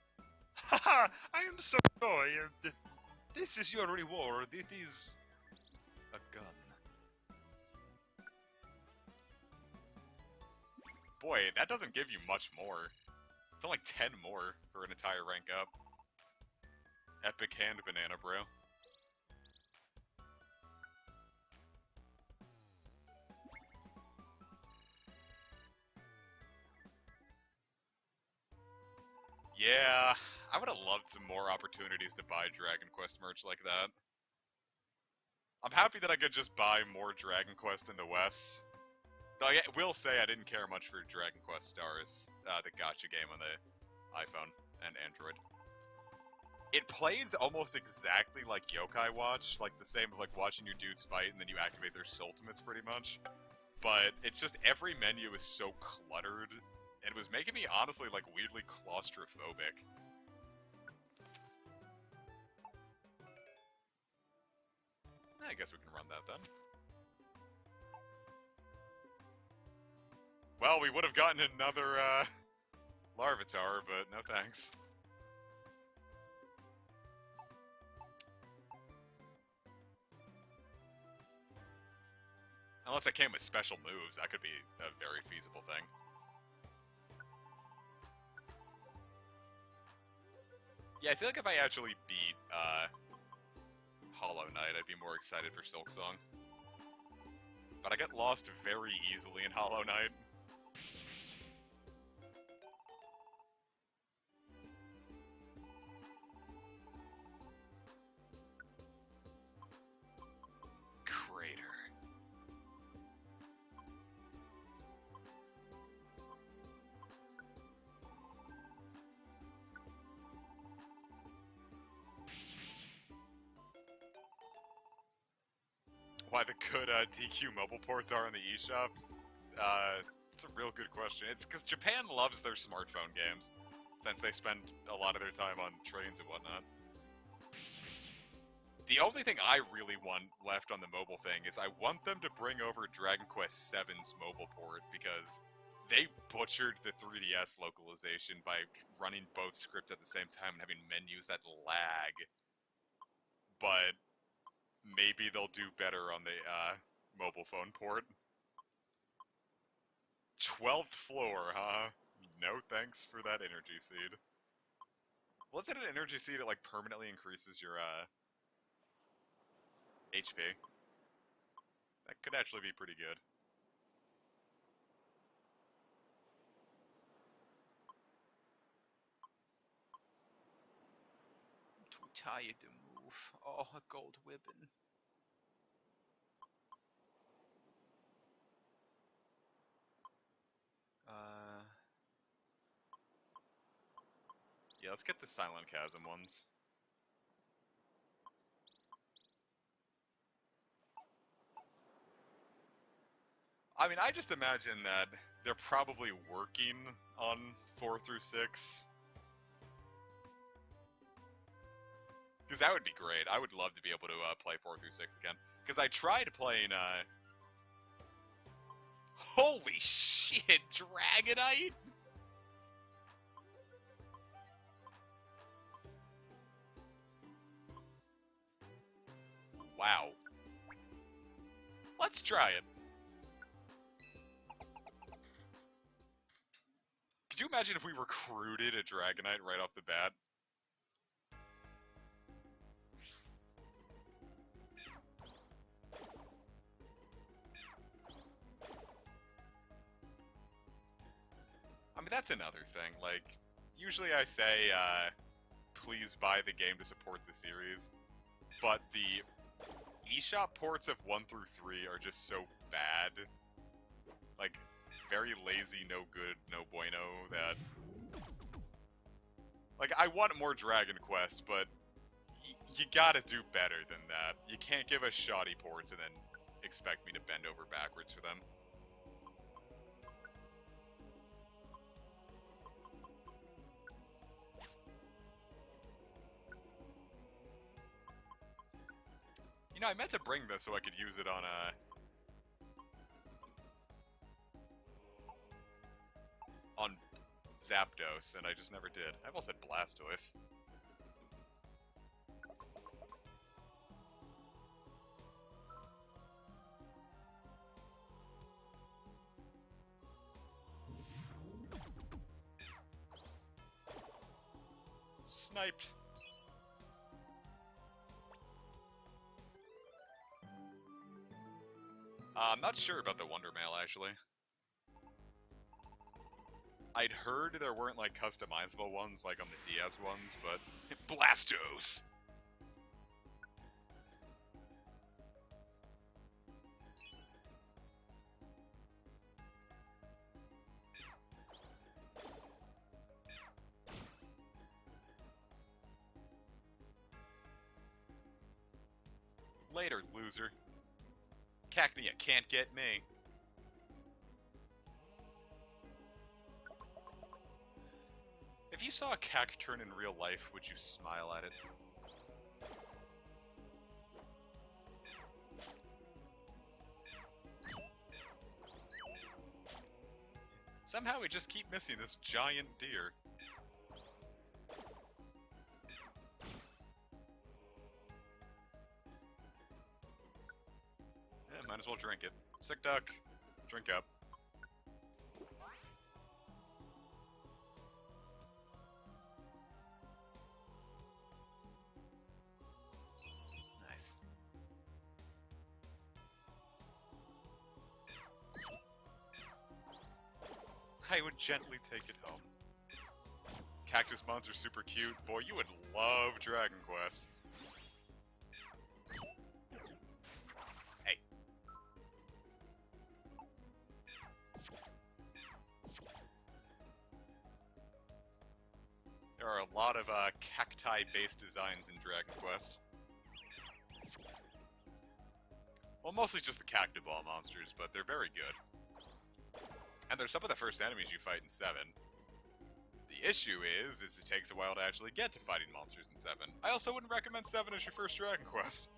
Haha, I am so sorry. This is your reward. It is a gun. Boy, that doesn't give you much more. It's only 10 more for an entire rank up. Epic hand banana, bro. Yeah, I would have loved some more opportunities to buy Dragon Quest merch like that. I'm happy that I could just buy more Dragon Quest in the West. Though I will say I didn't care much for Dragon Quest Stars, the gacha game on the iPhone and Android. It plays almost exactly like Yokai Watch, like the same of like watching your dudes fight and then you activate their ultimates pretty much. But it's just every menu is so cluttered It was making me honestly like weirdly claustrophobic. I guess we can run that then. Well, we would have gotten another Larvitar, but no thanks. Unless it came with special moves, that could be a very feasible thing. Yeah, I feel like if I actually beat Hollow Knight, I'd be more excited for Silksong. But I get lost very easily in Hollow Knight. Crater. Why the good DQ mobile ports are in the eShop? It's a real good question. It's because Japan loves their smartphone games, since they spend a lot of their time on trains and whatnot. The only thing I really want left on the mobile thing is I want them to bring over Dragon Quest VII's mobile port, because they butchered the 3DS localization by running both scripts at the same time and having menus that lag. But maybe they'll do better on the mobile phone port. 12th floor, huh? No thanks for that energy seed. Well, is it an energy seed that like permanently increases your HP? That could actually be pretty good. I'm too tired to move. Oh, a gold ribbon. Yeah, let's get the Silent Chasm ones. I mean, I just imagine that they're probably working on 4 through 6. Because that would be great. I would love to be able to play 4 through 6 again. Because I tried playing, Holy shit, Dragonite! Wow. Let's try it. Could you imagine if we recruited a Dragonite right off the bat? I mean, that's another thing. Like, usually I say, please buy the game to support the series. But the eShop ports of 1 through 3 are just so bad. Like, very lazy, no good, no bueno, that... Like, I want more Dragon Quest, but you gotta do better than that. You can't give us shoddy ports and then expect me to bend over backwards for them. You know, I meant to bring this so I could use it on Zapdos, and I just never did. I almost said Blastoise. Sniped. I'm not sure about the Wonder Mail, actually. I'd heard there weren't, like, customizable ones, like on the DS ones, but... Blastos! Later, loser. Cacnea can't get me. you saw a cacturn in real life, would you smile at it? Somehow we just keep missing this giant deer. Yeah, might as well drink it. Psyduck, drink up. Nice. I would gently take it home. Cactus monster super cute. Boy, you would love Dragon Quest. Hey. There are a lot of cacti-based designs in Dragon Quest. Well, mostly just the Cactoball monsters, but they're very good. And they're some of the first enemies you fight in 7. The issue is it takes a while to actually get to fighting monsters in 7. I also wouldn't recommend 7 as your first Dragon Quest.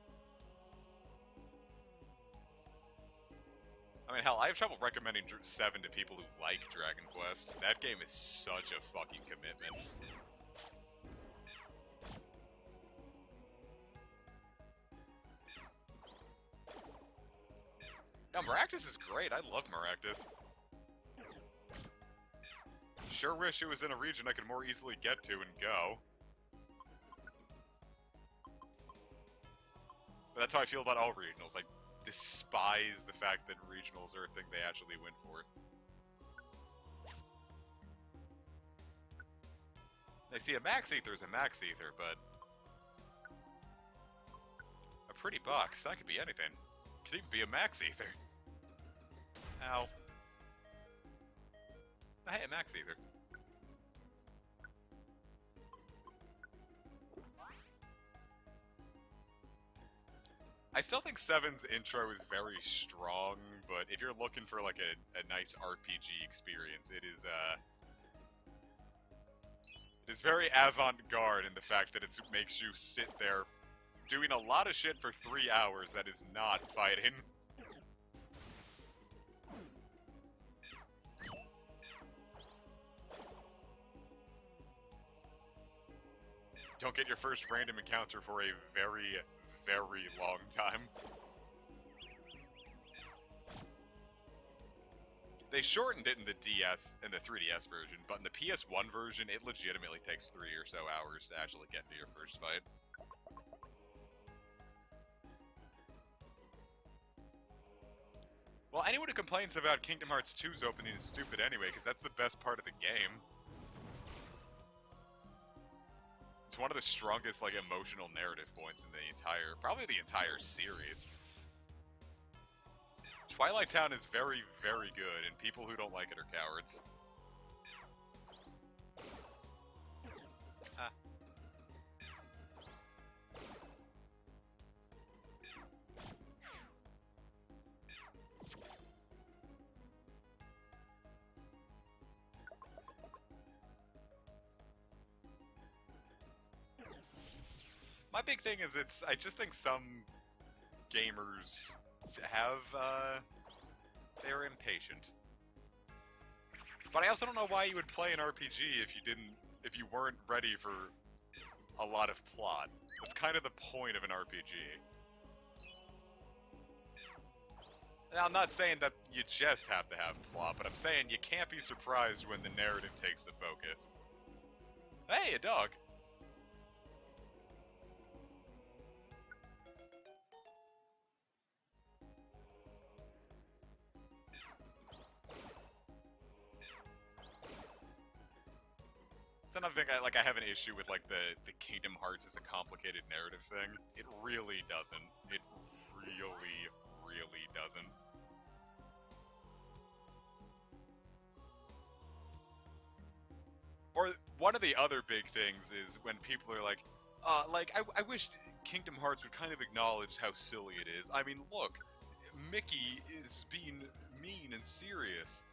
I mean, hell, I have trouble recommending 7 to people who like Dragon Quest. That game is such a fucking commitment. No, Maractus is great. I love Maractus. Sure wish it was in a region I could more easily get to and go. But that's how I feel about all regionals. I despise the fact that regionals are a thing they actually went for. They see a Max Ether is a Max Ether, but a pretty box, that could be anything. Could even be a Max Ether. Ow. Hey, a Max Ether. I still think 7's intro is very strong, but if you're looking for like a nice RPG experience, it is very avant-garde in the fact that it makes you sit there doing a lot of shit for 3 hours that is not fighting. Don't get your first random encounter for a very, very long time. They shortened it in the DS and the 3DS version, but in the PS1 version, it legitimately takes 3 or so hours to actually get to your first fight. Well, anyone who complains about Kingdom Hearts 2's opening is stupid anyway, because that's the best part of the game. It's one of the strongest, like, emotional narrative points in the entire, probably the entire series. Twilight Town is very, very good, and people who don't like it are cowards. Ah. My big thing is I just think some gamers have, they're impatient. But I also don't know why you would play an RPG if you weren't ready for a lot of plot. That's kind of the point of an RPG. Now, I'm not saying that you just have to have plot, but I'm saying you can't be surprised when the narrative takes the focus. Hey, a dog! It's another thing, I have an issue with, like, the Kingdom Hearts as a complicated narrative thing. It really doesn't. It really, really doesn't. Or, one of the other big things is when people are like, I wish Kingdom Hearts would kind of acknowledge how silly it is. I mean, look, Mickey is being mean and serious.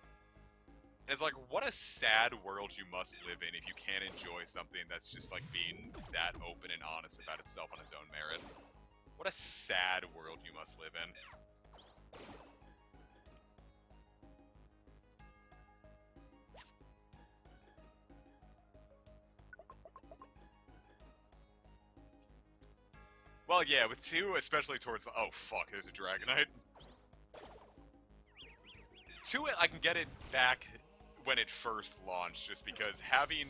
And it's like, what a sad world you must live in if you can't enjoy something that's just like being that open and honest about itself on its own merit. What a sad world you must live in. Well, yeah, with 2, especially towards the... Oh, fuck, there's a Dragonite. 2, I can get it back when it first launched, just because having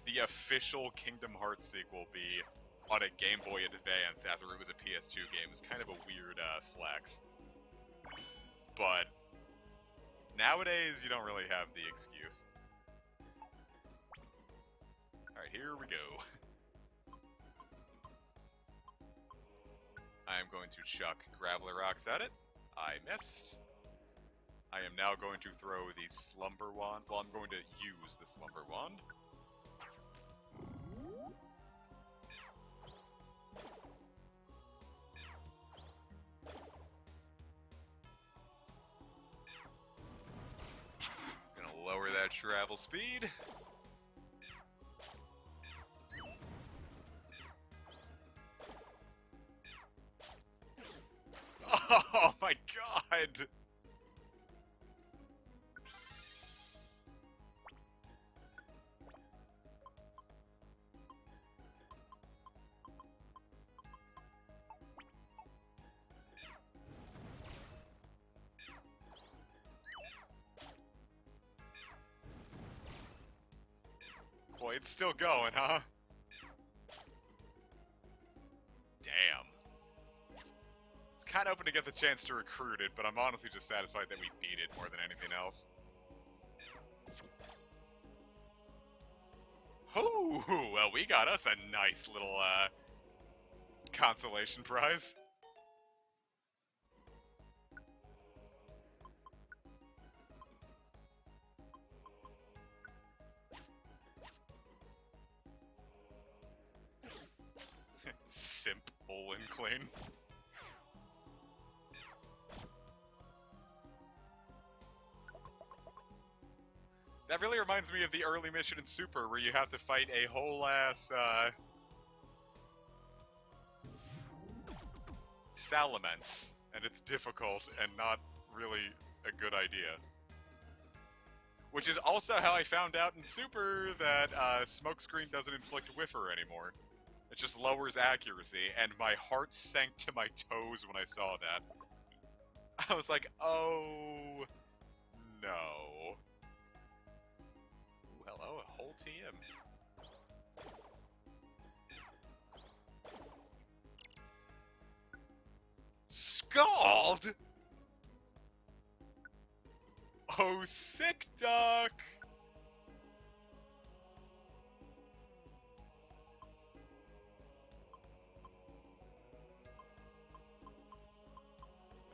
the official Kingdom Hearts sequel be on a Game Boy Advance after it was a PS2 game is kind of a weird flex. But nowadays, you don't really have the excuse. Alright, here we go. I am going to chuck Graveler Rocks at it. I missed. I am now going to throw the Slumber Wand. Well, I'm going to use the Slumber Wand. Gonna lower that travel speed. Oh my god! Boy, it's still going, huh? Damn. It's kind of open to get the chance to recruit it, but I'm honestly just satisfied that we beat it more than anything else. Ooh, well, we got us a nice little, consolation prize. Simp Olin Clean. That really reminds me of the early mission in Super, where you have to fight a whole ass, Salamence, and it's difficult and not really a good idea. Which is also how I found out in Super that Smokescreen doesn't inflict Whiffer anymore. It just lowers accuracy, and my heart sank to my toes when I saw that. I was like, oh no. Ooh, hello, a whole TM. Scald! Oh, sick duck!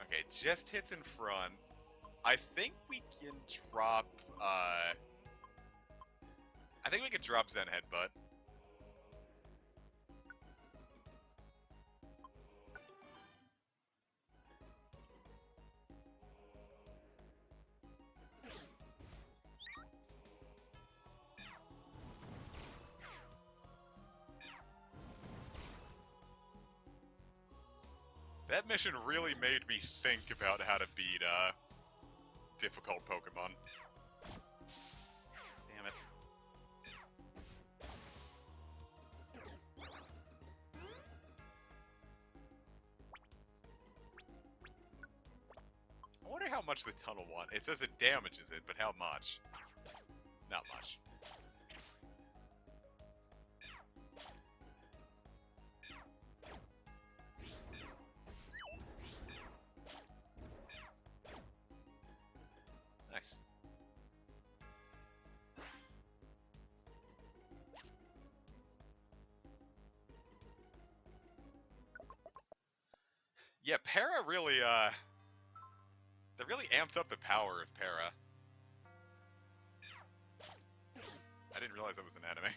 Okay, just hits in front. I think we can drop, I think we can drop Zen Headbutt. That mission really made me think about how to beat, difficult Pokemon. Damn it. I wonder how much the tunnel wand. It says it damages it, but how much? Not much. Nice. Yeah, Para really, they really amped up the power of Para. I didn't realize that was an anime.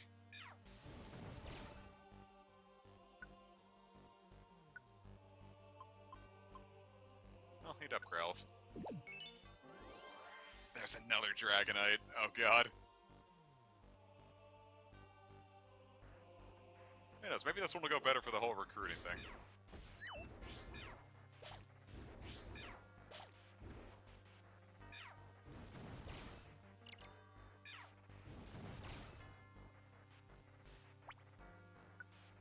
Oh, heat up, Grelf. There there's another Dragonite. Oh god. Who knows, maybe this one will go better for the whole recruiting thing.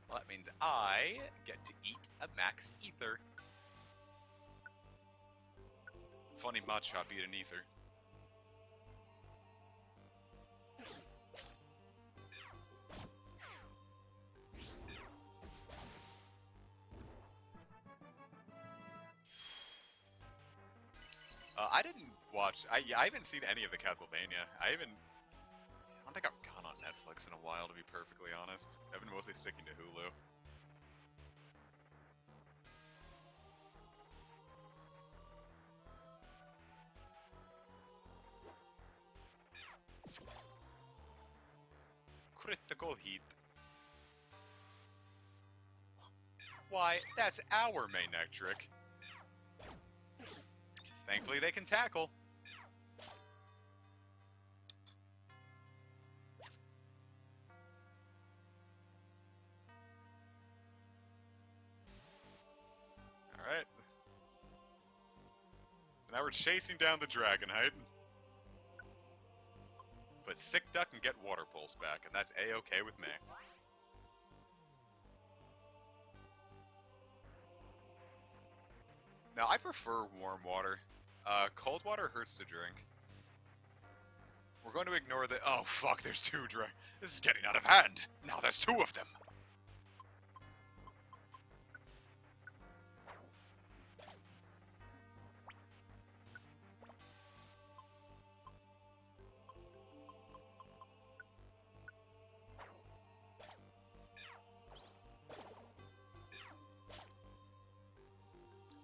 Well, that means I get to eat a max ether. Funny Machop eat an ether. I didn't watch. I haven't seen any of the Castlevania. I don't think I've gone on Netflix in a while, to be perfectly honest. I've been mostly sticking to Hulu. Critical hit. Why, that's our main trick. Thankfully, they can tackle. Alright. So now we're chasing down the Dragonite. But Psyduck can get Water Pulse back, and that's A-okay with me. Now, I prefer warm water. Cold water hurts to drink. We're going to ignore the... Oh, fuck, there's two This is getting out of hand. Now there's two of them.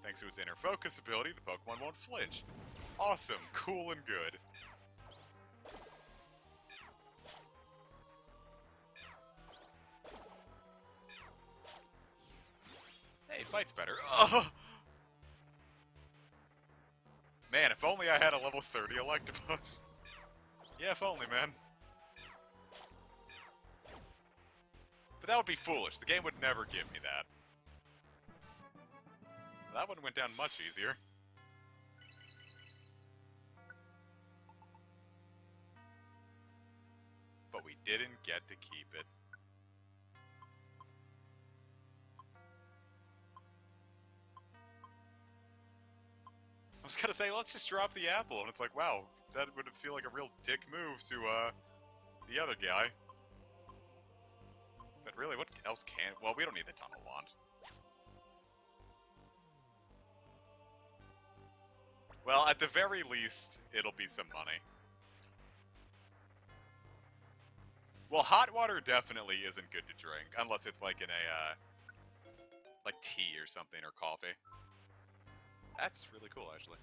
Thanks to his inner focus ability, the Pokemon won't flinch. Awesome, cool, and good. Hey, fight's better. Ugh. Man, if only I had a level 30 Electabuzz. Yeah, if only, man. But that would be foolish. The game would never give me that. That one went down much easier. But we didn't get to keep it. I was gonna say, let's just drop the apple, and it's like, wow, that would feel like a real dick move to, the other guy. But really, what else can... Well, we don't need the Tunnel Wand. Well, at the very least, it'll be some money. Well, hot water definitely isn't good to drink, unless it's like in a, like tea or something, or coffee. That's really cool, actually.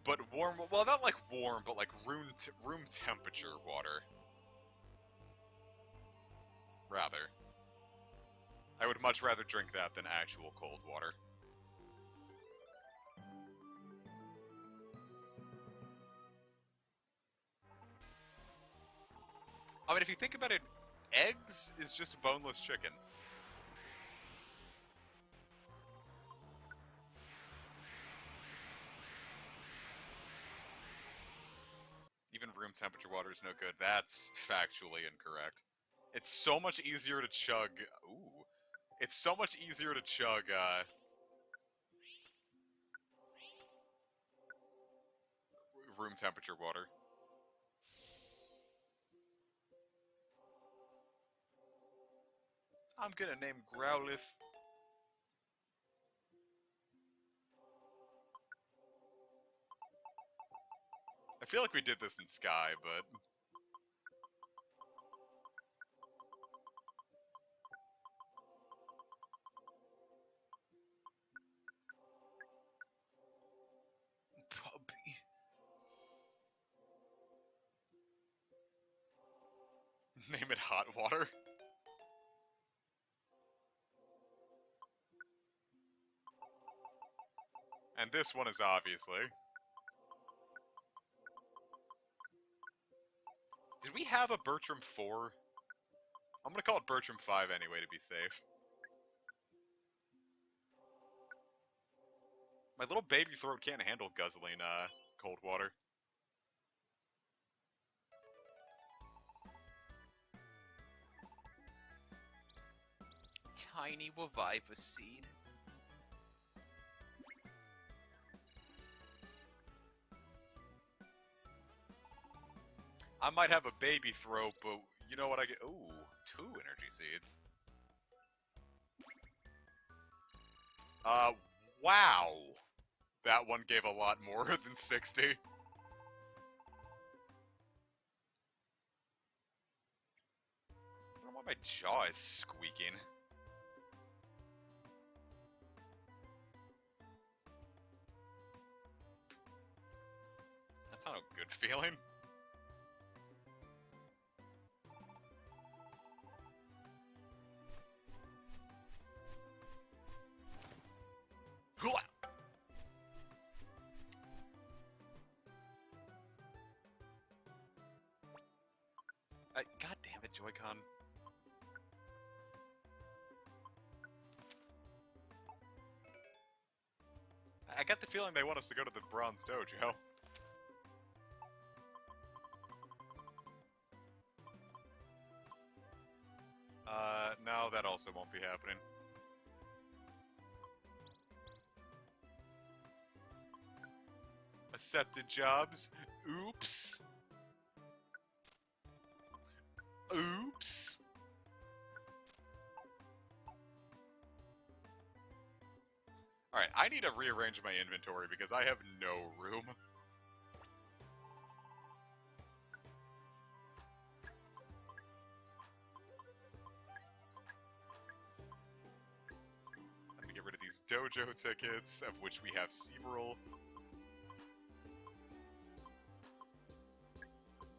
But warm, well, not like warm, but like room temperature water. Rather. I would much rather drink that than actual cold water. I mean, if you think about it, eggs is just a boneless chicken. Even room temperature water is no good. That's factually incorrect. It's so much easier to chug... Ooh. It's so much easier to chug, room temperature water. I'm gonna name Growlithe. I feel like we did this in Sky, but... Puppy. Name it Hot Water. And And this one is obviously. Did we have a Bertram 4? I'm gonna call it Bertram 5 anyway to be safe. My little baby throat can't handle guzzling cold water. Tiny Waviva seed. I might have a baby throat, but you know what I get? Ooh, 2 energy seeds. Wow. That one gave a lot more than 60. I don't know why my jaw is squeaking. That's not a good feeling. God damn it, Joy-Con. I got the feeling they want us to go to the Bronze Dojo. No, that also won't be happening. Accepted jobs. Oops. Oops. Alright, I need to rearrange my inventory because I have no room. I'm gonna get rid of these dojo tickets, of which we have several.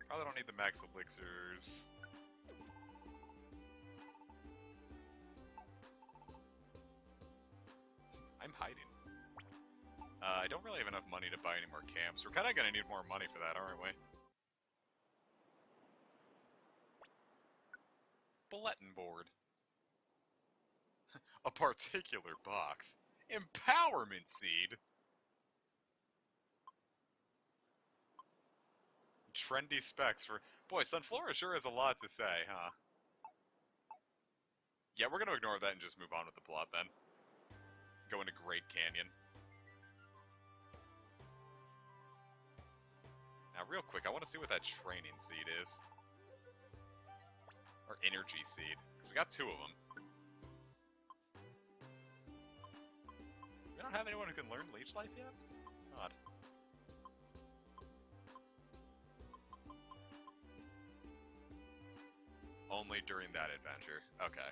Probably don't need the max elixirs. I'm hiding. I don't really have enough money to buy any more camps. We're kind of gonna need more money for that, aren't we? Bulletin board. A particular box. Empowerment seed. Trendy specs for... Boy, Sunflora sure has a lot to say, huh? Yeah, we're gonna ignore that and just move on with the plot then. Go into Great Canyon. Now, real quick, I want to see what that training seed is. Or energy seed. Because we got 2 of them. We don't have anyone who can learn Leech Life yet? Odd. Only during that adventure. Okay.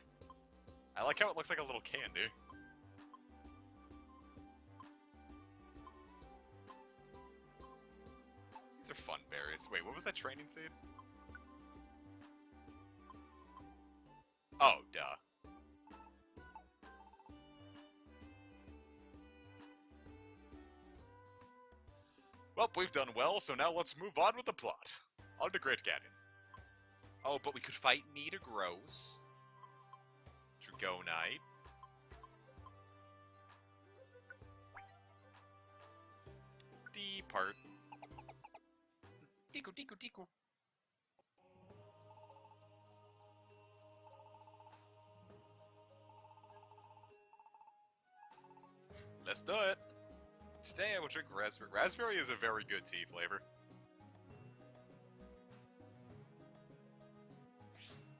I like how it looks like a little candy. These are fun berries. Wait, what was that training seed? Oh, duh. Well, we've done well, so now let's move on with the plot. On to Great Canyon. Oh, but we could fight Metagross. Dragonite. Depart. Deku, deku, deku. Let's do it. Today I will drink raspberry. Raspberry is a very good tea flavor.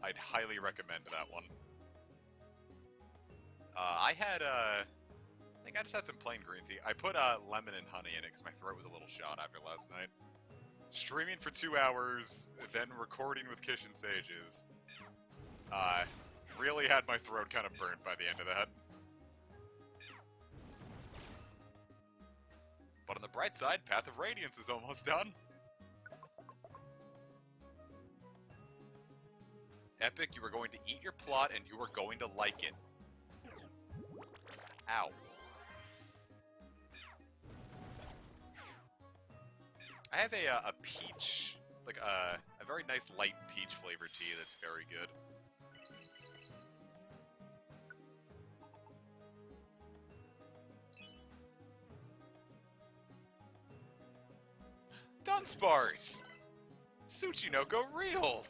I'd highly recommend that one. I think I just had some plain green tea. I put lemon and honey in it because my throat was a little shot after last night. Streaming for 2 hours, then recording with Kitchen Sages. Really had my throat kind of burned by the end of that. But on the bright side, Path of Radiance is almost done. Epic, you are going to eat your plot and you are going to like it. Ow. I have a peach, like a very nice light peach flavored tea that's very good. Dunsparce! Tsuchinoko real!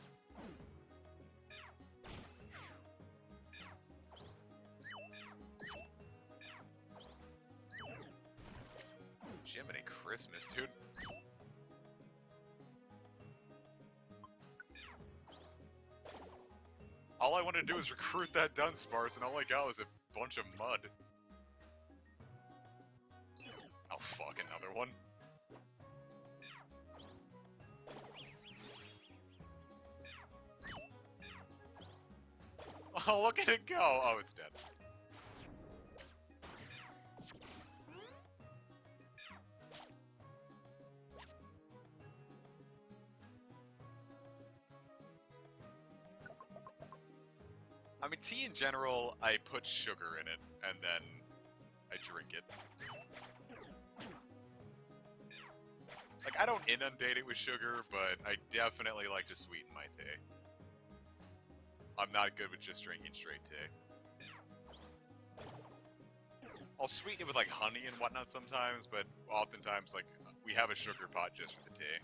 Jiminy Christmas, dude. All I wanted to do was recruit that Dunsparce, and all I got was a bunch of mud. Oh, fuck, another one. Oh, look at it go! Oh, it's dead. I mean, tea in general, I put sugar in it, and then I drink it. Like, I don't inundate it with sugar, but I definitely like to sweeten my tea. I'm not good with just drinking straight tea. I'll sweeten it with, like, honey and whatnot sometimes, but oftentimes, like, we have a sugar pot just for the tea.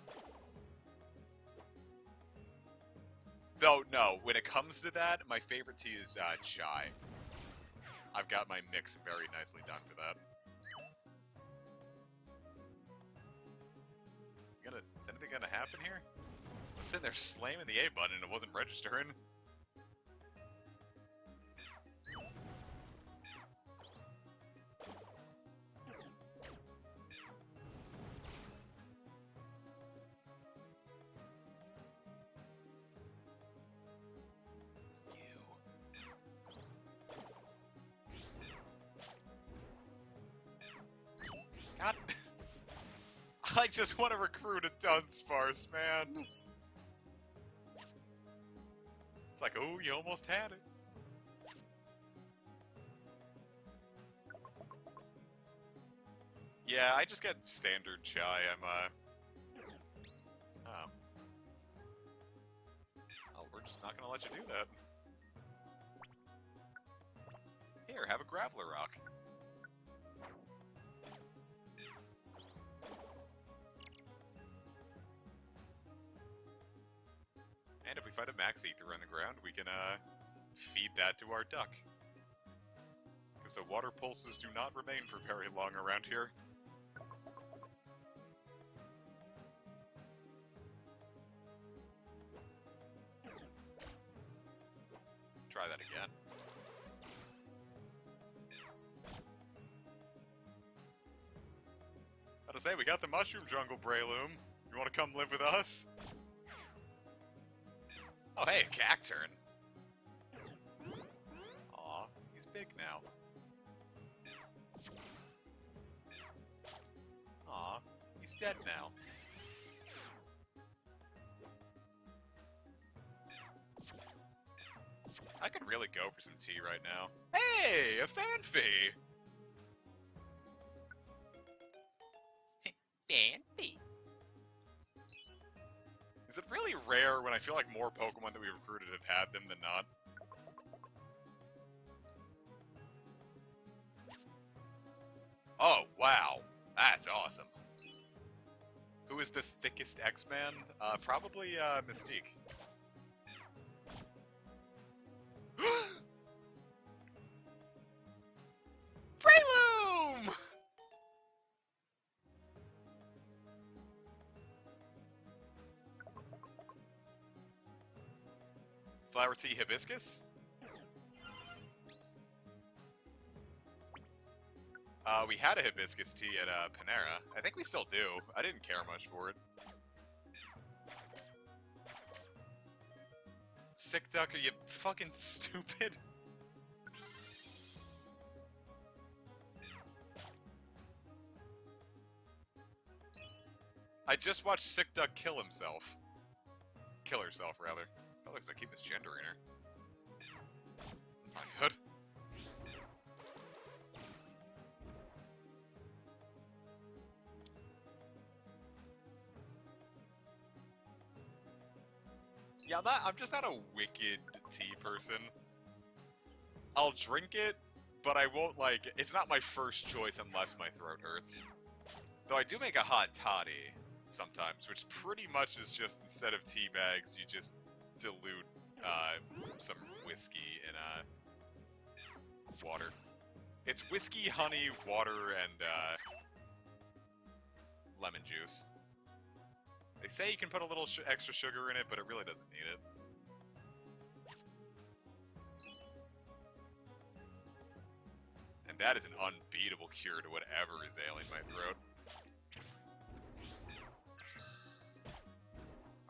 No, when it comes to that, my favorite tea is chai. I've got my mix very nicely done for that. Is anything gonna happen here? I'm sitting there slamming the A button and it wasn't registering. God. I just want to recruit a Dunsparce, man. It's like, oh, you almost had it. Yeah, I just get standard chai. Oh. Oh, we're just not gonna let you do that. Here, have a Graveler Rock. And if we find a Max Ether on the ground, we can, feed that to our duck. Because the water pulses do not remain for very long around here. Try that again. Gotta say, we got the Mushroom Jungle, Breloom. You wanna come live with us? Oh, hey, a Cacturn. Aw, he's big now. Aw, he's dead now. I could really go for some tea right now. Hey, a Fanfy! Fanfy. Is it really rare when I feel like more Pokemon that we recruited have had them than not? Oh, wow. That's awesome. Who is the thickest X-Man? Probably, Mystique. Breloom! Flower Tea Hibiscus? We had a Hibiscus tea at, Panera. I think we still do. I didn't care much for it. Psyduck, are you fucking stupid? I just watched Psyduck kill himself. Kill herself, rather. That looks like he misgendering her. That's not good. Yeah, I'm just not a wicked tea person. I'll drink it, but I won't, like, it's not my first choice unless my throat hurts. Though I do make a hot toddy sometimes, which pretty much is just, instead of tea bags, you just dilute some whiskey in water. It's whiskey, honey, water, and lemon juice. They say you can put a little extra sugar in it, but it really doesn't need it. And that is an unbeatable cure to whatever is ailing my throat.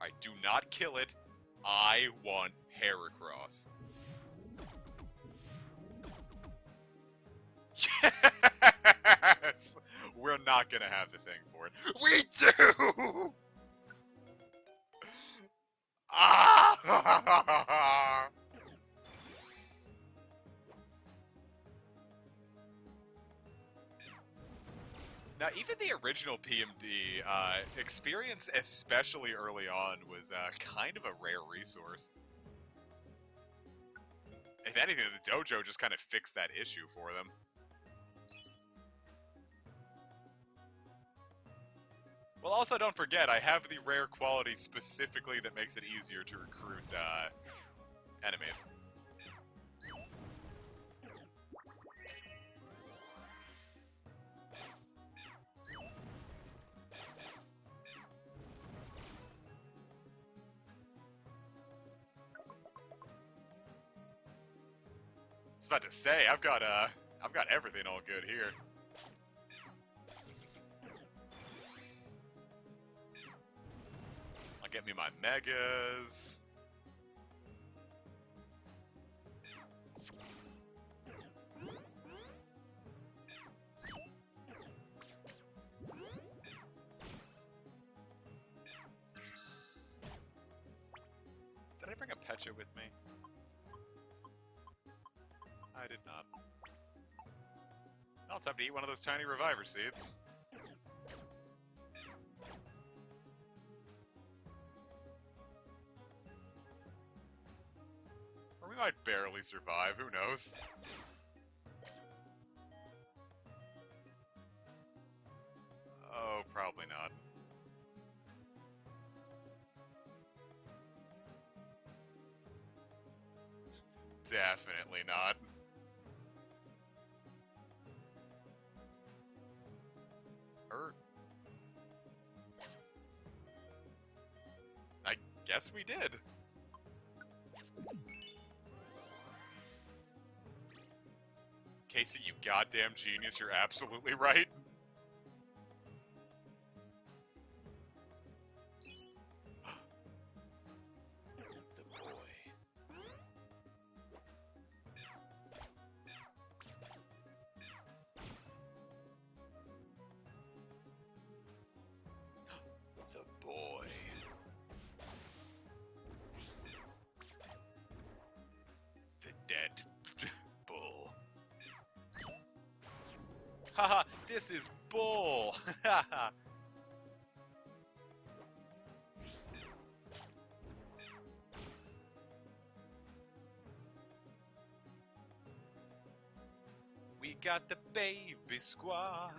I do not kill it. I want Heracross. Yes! We're not gonna have the thing for it. We do! Ah! Now, even the original PMD experience, especially early on, was kind of a rare resource. If anything, the dojo just kind of fixed that issue for them. Well, also don't forget, I have the rare quality specifically that makes it easier to recruit enemies. I was about to say, I've got everything all good here. I'll get me my megas. Did I bring a Pecha with me? I did not. Now it's time to eat one of those tiny reviver seeds. Or we might barely survive, who knows? Oh, probably not. Definitely not. I guess we did. Casey, you goddamn genius, you're absolutely right. The boy. The boy. The dead bull. Haha, this is bull. Haha. We got the baby squad.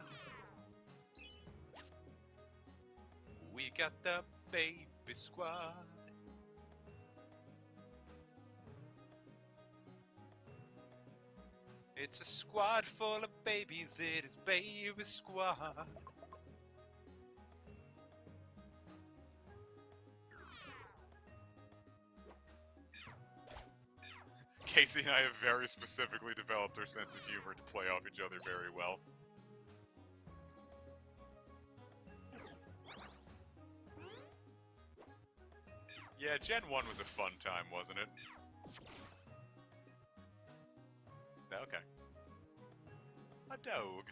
We got the baby squad. It's a squad full of babies, it is baby squad. Casey and I have very specifically developed our sense of humor to play off each other very well. Yeah, Gen 1 was a fun time, wasn't it? Okay. A dog.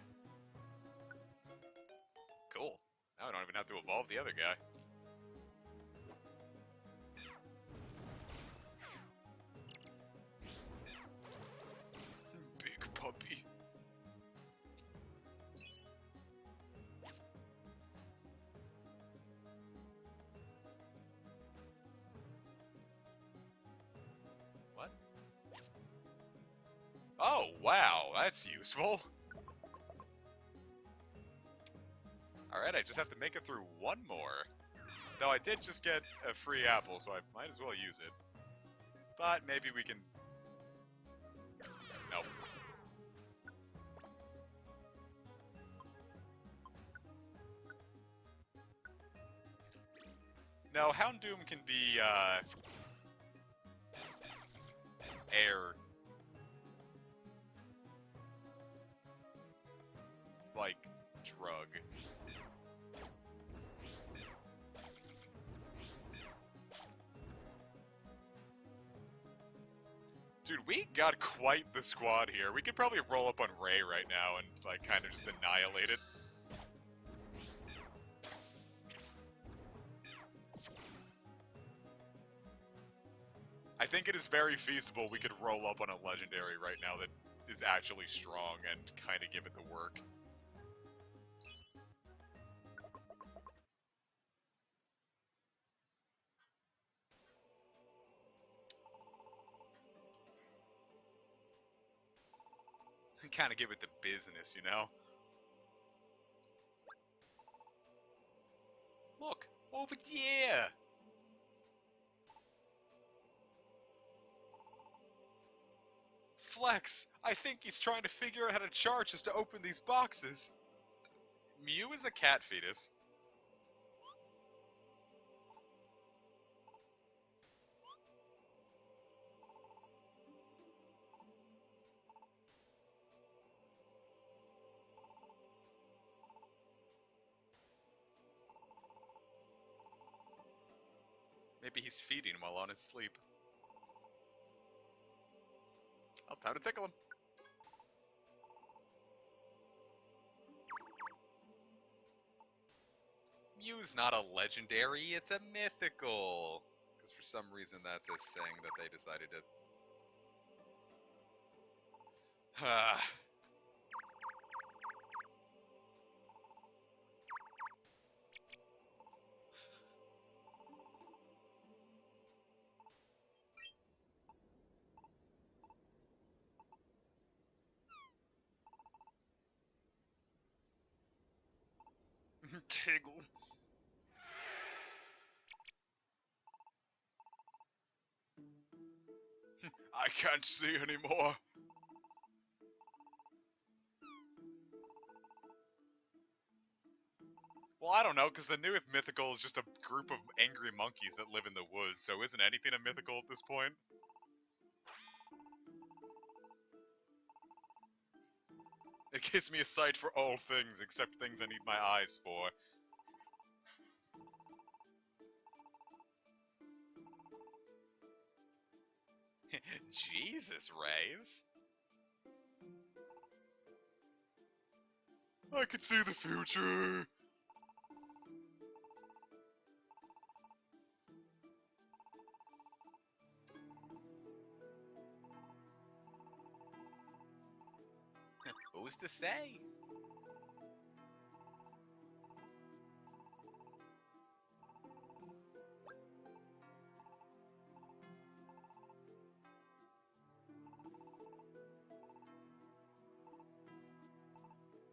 Cool. Now I don't even have to evolve the other guy. Big puppy. Wow, that's useful. Alright, I just have to make it through one more. Though I did just get a free apple, so I might as well use it. But maybe we can... Nope. No, Houndoom can be, air. Like, drug. Dude, we got quite the squad here. We could probably roll up on Ray right now and, like, kind of just annihilate it. I think it is very feasible we could roll up on a legendary right now that is actually strong and kind of give it the work. Kind of give it the business, you know? Look, over there! Flex, I think he's trying to figure out how to charge us to open these boxes. Mew is a cat fetus. Maybe he's feeding him while on his sleep. Oh, time to tickle him. Mew's not a legendary, it's a mythical. Because for some reason that's a thing that they decided to... Tiggle. I can't see anymore. Well, I don't know, because the new mythical is just a group of angry monkeys that live in the woods, so isn't anything a mythical at this point? It gives me a sight for all things, except things I need my eyes for. Jesus, Rays. I can see the future. Who's to say?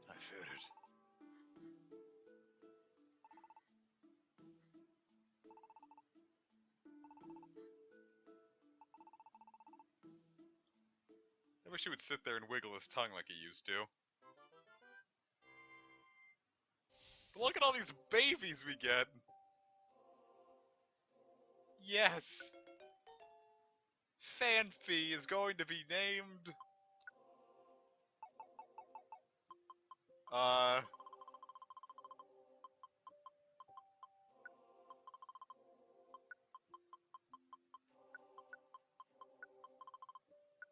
I feel it. I wish he would sit there and wiggle his tongue like he used to. But look at all these babies we get! Yes! Fanphy is going to be named...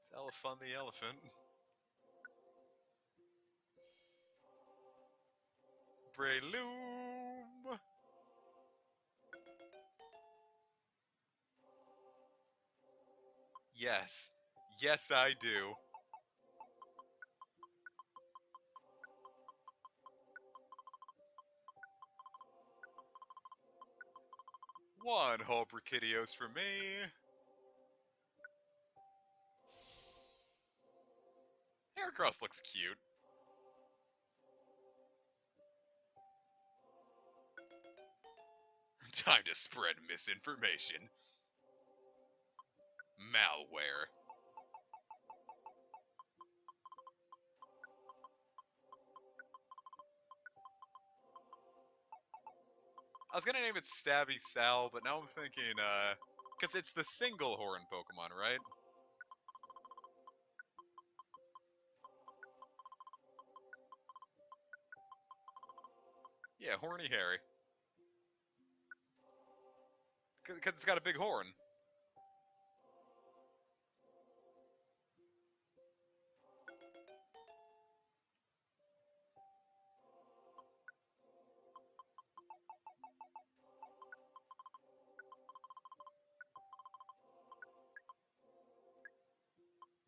It's Elephant the Elephant. Breloom! Yes. Yes, I do. One whole Brachitios for me. Heracross looks cute. Time to spread misinformation. Malware. I was gonna name it Stabby Sal, but now I'm thinking, because it's the single horn Pokemon, right? Yeah, Horny Harry. Because it's got a big horn.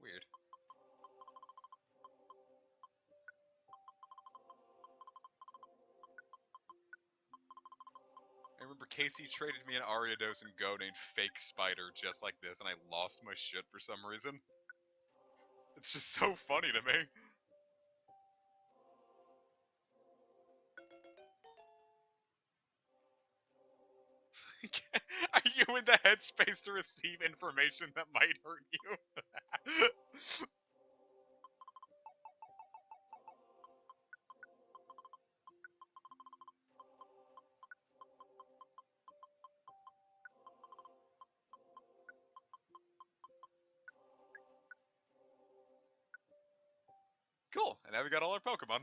Weird. I remember Casey traded me an Ariados and Go named Fake Spider just like this, and I lost my shit for some reason. It's just so funny to me. Are you in the headspace to receive information that might hurt you? Cool, and now we got all our Pokemon.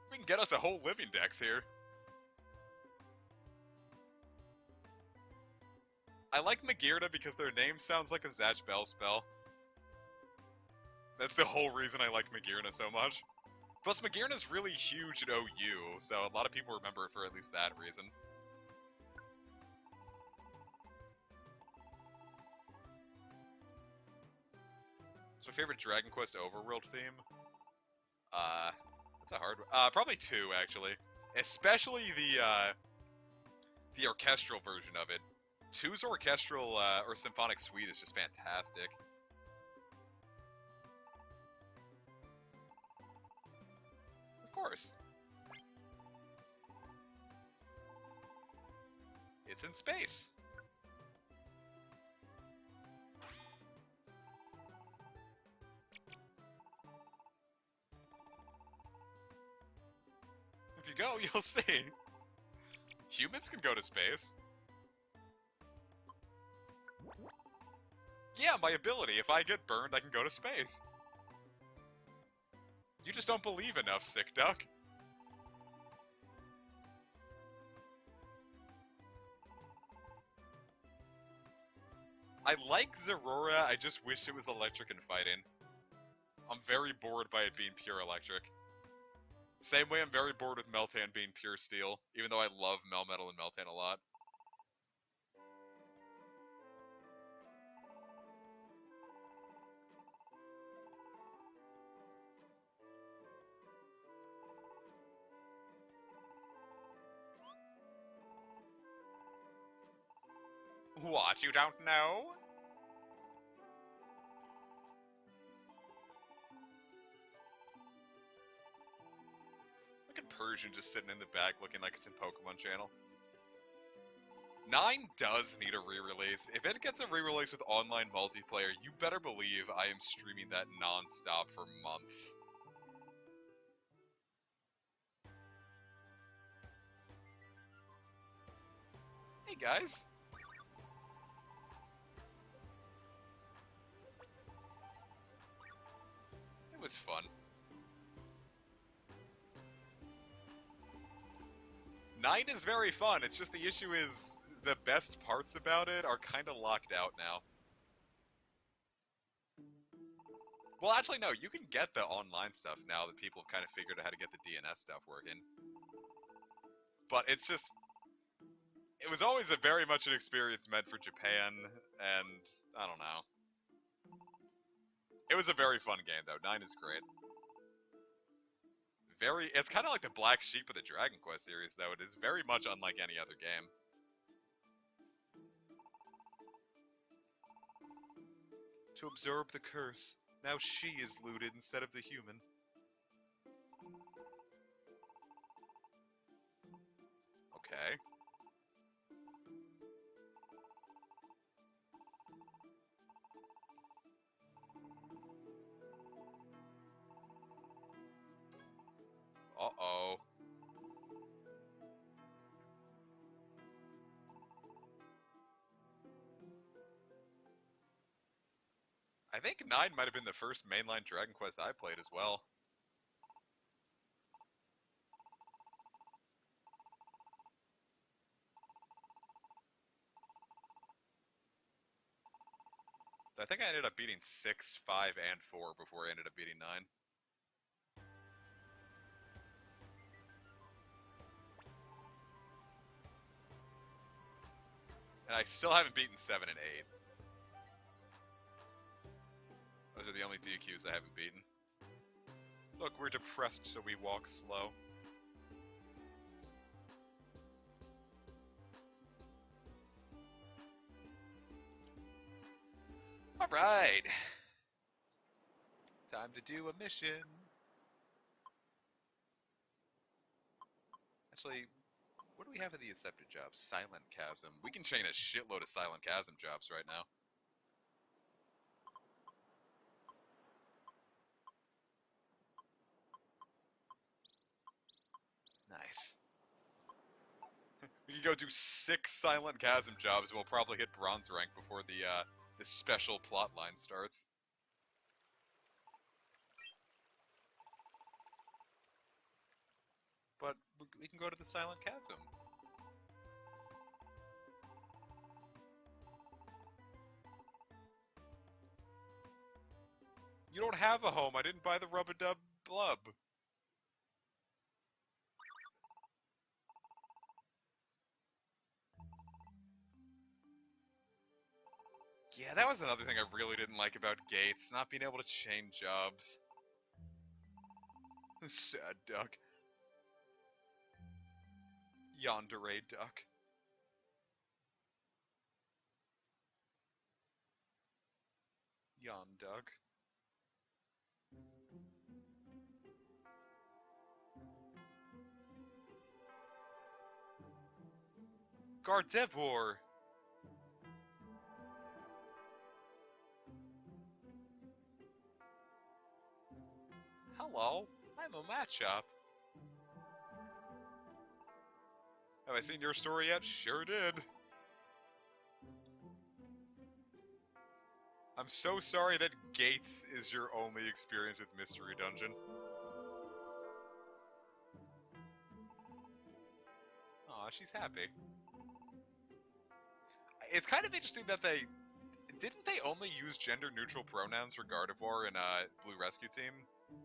We can get us a whole living dex here. I like Magearna because their name sounds like a Zatch Bell spell. That's the whole reason I like Magearna so much. Plus, Magearna's really huge at OU, so a lot of people remember it for at least that reason. What's my favorite Dragon Quest Overworld theme? That's a hard one. Probably 2, actually. Especially the orchestral version of it. 2's orchestral, or symphonic suite is just fantastic. Of course. It's in space. If you go, you'll see. Humans can go to space. Yeah, my ability. If I get burned, I can go to space. You just don't believe enough, Psyduck. I like Zerora, I just wish it was electric and fighting. I'm very bored by it being pure electric. Same way I'm very bored with Meltan being pure steel, even though I love Melmetal and Meltan a lot. What, you don't know? Look at Persian just sitting in the back looking like it's in Pokemon Channel. 9 does need a re-release. If it gets a re-release with online multiplayer, you better believe I am streaming that non-stop for months. Hey guys. It was fun. 9 is very fun, it's just the issue is the best parts about it are kind of locked out now. Well, actually, no, you can get the online stuff now that people have kind of figured out how to get the DNS stuff working. But it's just... It was always a very much an experience meant for Japan, and I don't know. It was a very fun game, though. 9 is great. It's kind of like the black sheep of the Dragon Quest series, though. It is very much unlike any other game. To absorb the curse, Now she is looted instead of the human. Okay. Uh-oh. I think 9 might have been the first mainline Dragon Quest I played as well. I think I ended up beating 6, 5, and 4 before I ended up beating 9. And I still haven't beaten 7 and 8. Those are the only DQs I haven't beaten. Look, we're depressed, so we walk slow. Alright! Time to do a mission. Actually, what do we have in the accepted jobs? Silent Chasm. We can chain a shitload of Silent Chasm jobs right now. Nice. We can go do 6 Silent Chasm jobs and we'll probably hit bronze rank before the special plot line starts. But we can go to the Silent Chasm. You don't have a home. I didn't buy the rub-a-dub blub. Yeah, that was another thing I really didn't like about Gates, not being able to chain jobs. Sad duck. Yandere duck. Yondug. Gardevoir! Hello, I'm a Machop. Have I seen your story yet? Sure did. I'm so sorry that Gates is your only experience with Mystery Dungeon. Aw, she's happy. It's kind of interesting that didn't they only use gender-neutral pronouns for Gardevoir in Blue Rescue Team?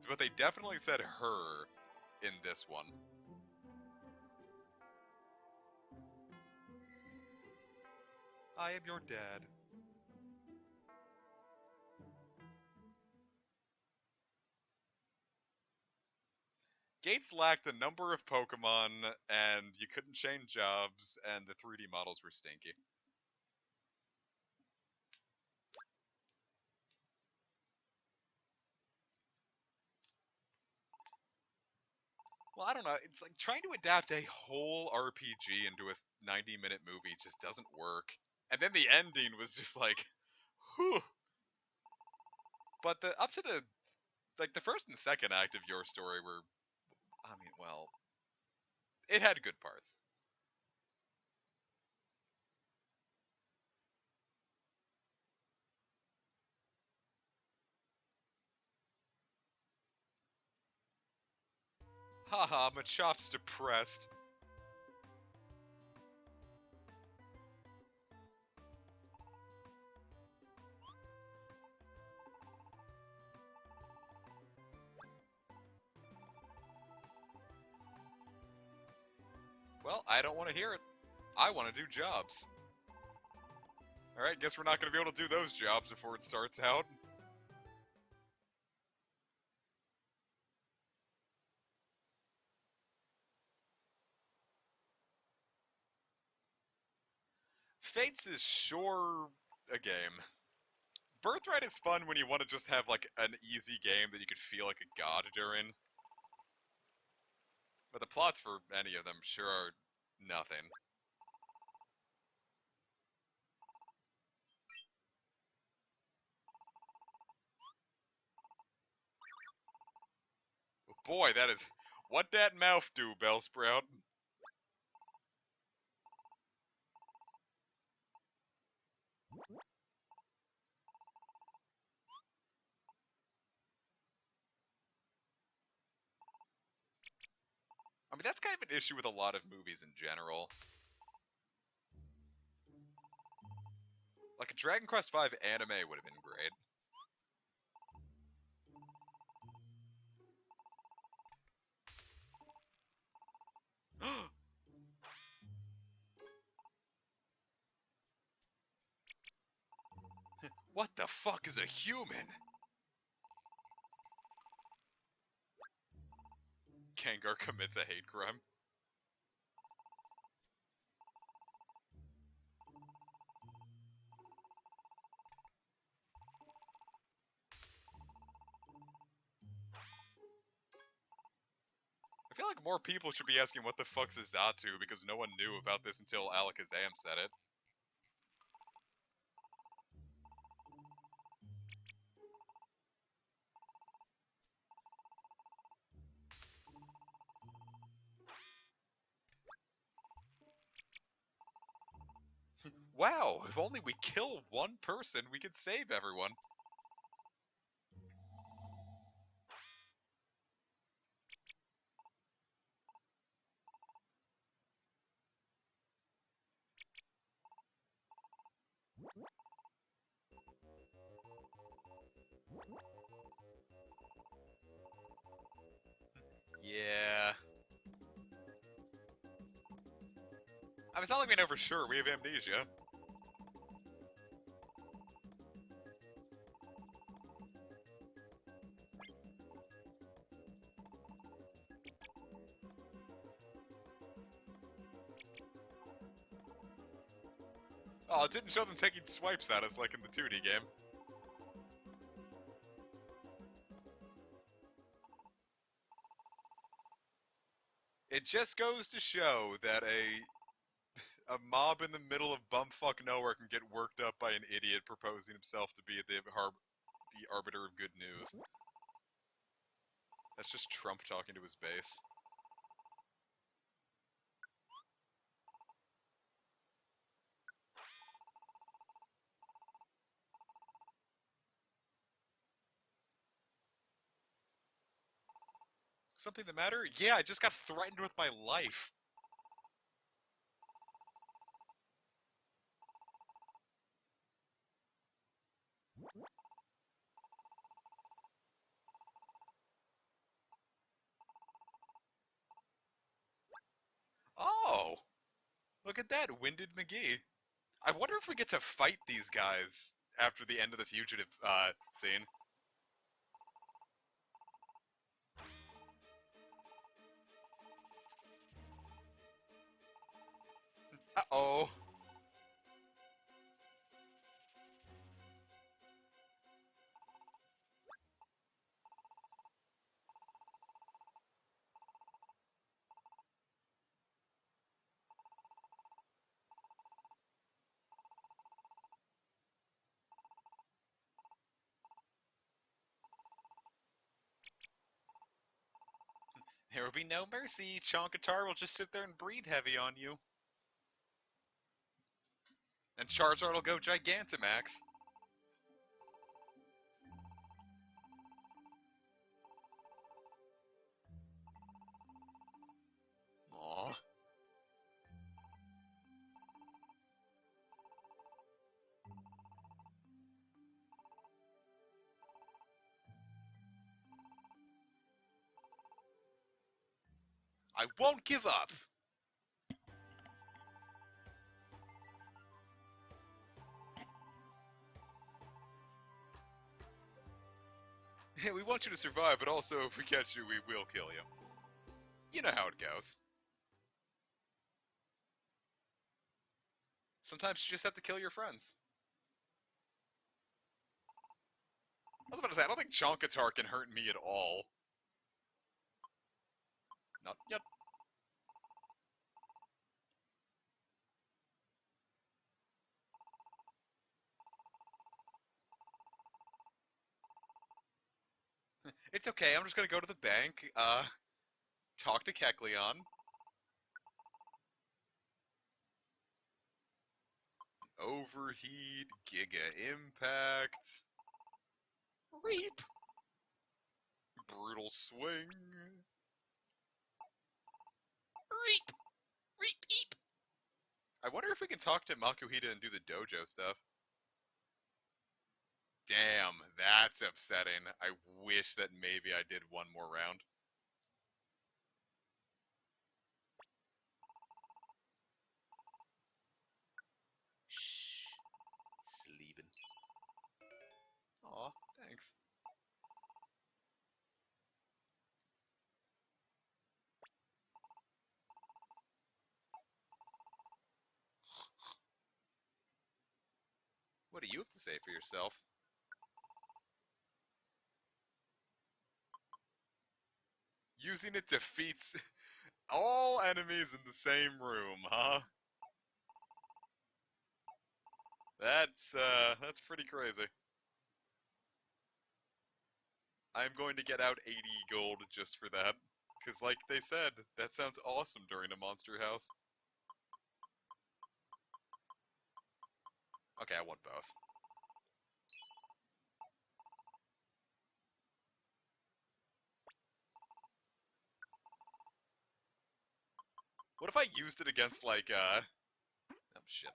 But they definitely said her in this one. I am your dad. Gates lacked a number of Pokemon, and you couldn't change jobs, and the 3D models were stinky. Well, I don't know. It's like trying to adapt a whole RPG into a 90-minute movie just doesn't work. And then the ending was just like, whew. But up to the first and second act of your story were, I mean, well, it had good parts. Haha, Machop's depressed. Well, I don't want to hear it. I want to do jobs. Alright, guess we're not going to be able to do those jobs before it starts out. Fates is sure a game. Birthright is fun when you want to just have, like, an easy game that you could feel like a god during. But the plots for any of them sure are nothing. Boy, that is... What that mouth do, Bellsprout? I mean, that's kind of an issue with a lot of movies in general. Like, a Dragon Quest V anime would have been great. What the fuck is a human? Gengar commits a hate crime. I feel like more people should be asking what the fuck's a Zatu because no one knew about this until Alakazam said it. Wow, if only we kill one person, we could save everyone. Yeah. I mean, it's not like we know for sure. We have amnesia. Oh, it didn't show them taking swipes at us like in the 2D game. It just goes to show that a mob in the middle of bumfuck nowhere can get worked up by an idiot proposing himself to be the arbiter of good news. That's just Trump talking to his base. Something the matter? Yeah, I just got threatened with my life. Oh! Look at that, Winded McGee. I wonder if we get to fight these guys after the end of the Fugitive, scene. Uh-oh. There will be no mercy. Chonkatar will just sit there and breathe heavy on you. And Charizard will go Gigantamax. Aww. I won't give up! Yeah, we want you to survive, but also if we catch you, we will kill you. You know how it goes. Sometimes you just have to kill your friends. I was about to say, I don't think Chonkatar can hurt me at all. Not yet. It's okay, I'm just gonna go to the bank, talk to Kecleon. Overheat, Giga Impact. Reap! Brutal Swing. Reap! Reap! Eep! I wonder if we can talk to Makuhita and do the dojo stuff. Damn, that's upsetting. I wish that maybe I did one more round. Shh. Sleeping. Aw, thanks. What do you have to say for yourself? Using it defeats all enemies in the same room, huh? That's pretty crazy. I'm going to get out 80 gold just for that. Because like they said, that sounds awesome during a monster house. Okay, I want both. What if I used it against, like, oh shit.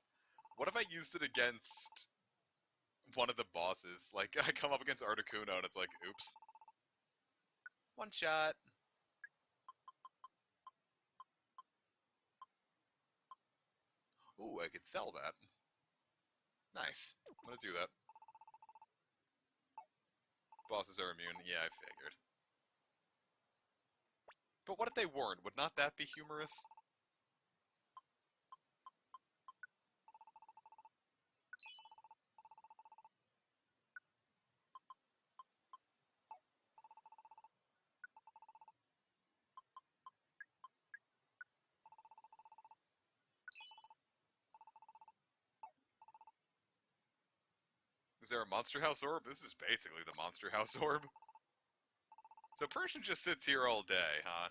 What if I used it against one of the bosses? Like, I come up against Articuno and it's like, oops. One shot. Ooh, I could sell that. Nice. I'm gonna do that. Bosses are immune. Yeah, I figured. But what if they weren't? Would not that be humorous? Is there a Monster House orb? This is basically the Monster House orb. So Persian just sits here all day, huh?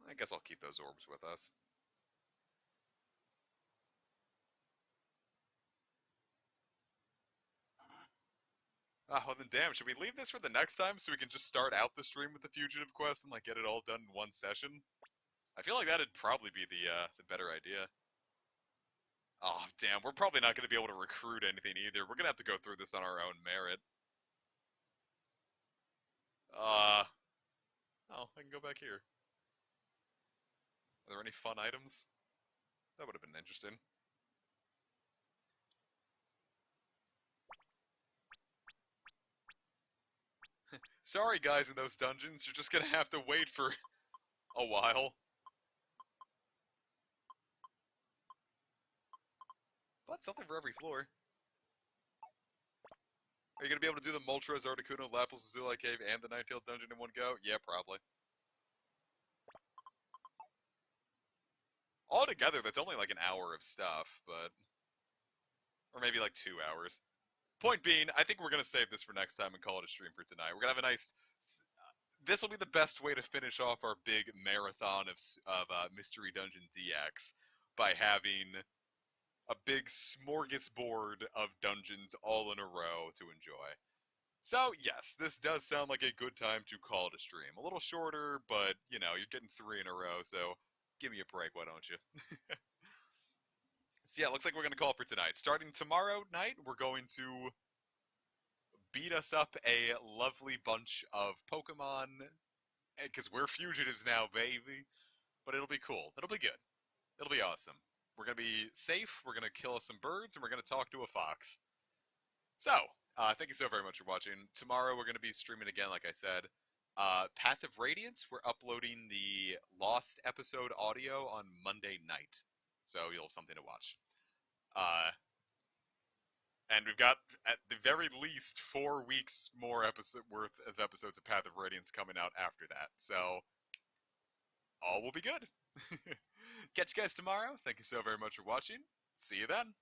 I guess I'll keep those orbs with us. Ah, well then damn, should we leave this for the next time so we can just start out the stream with the Fugitive Quest and like get it all done in one session? I feel like that'd probably be the better idea. Oh, damn, we're probably not going to be able to recruit anything either. We're going to have to go through this on our own merit. Oh, I can go back here. Are there any fun items? That would have been interesting. Sorry, guys in those dungeons, you're just going to have to wait for a while. But something for every floor. Are you going to be able to do the Moltres, Articuno, Lapis, Azuli Cave, and the Ninetale Dungeon in one go? Yeah, probably. Altogether, that's only like an hour of stuff, but... Or maybe like 2 hours. Point being, I think we're going to save this for next time and call it a stream for tonight. We're going to have a nice... This will be the best way to finish off our big marathon of Mystery Dungeon DX by having a big smorgasbord of dungeons all in a row to enjoy. So, yes, this does sound like a good time to call it a stream. A little shorter, but, you know, you're getting 3 in a row, so give me a break, why don't you? So yeah, looks like we're going to call it for tonight. Starting tomorrow night, we're going to beat us up a lovely bunch of Pokemon, because we're fugitives now, baby. But it'll be cool. It'll be good. It'll be awesome. We're going to be safe, we're going to kill some birds, and we're going to talk to a fox. So, thank you so very much for watching. Tomorrow we're going to be streaming again, like I said. Path of Radiance, we're uploading the Lost episode audio on Monday night. So you'll have something to watch. And we've got, at the very least, 4 weeks more worth of episodes of Path of Radiance coming out after that. So, all will be good. Catch you guys tomorrow. Thank you so very much for watching. See you then.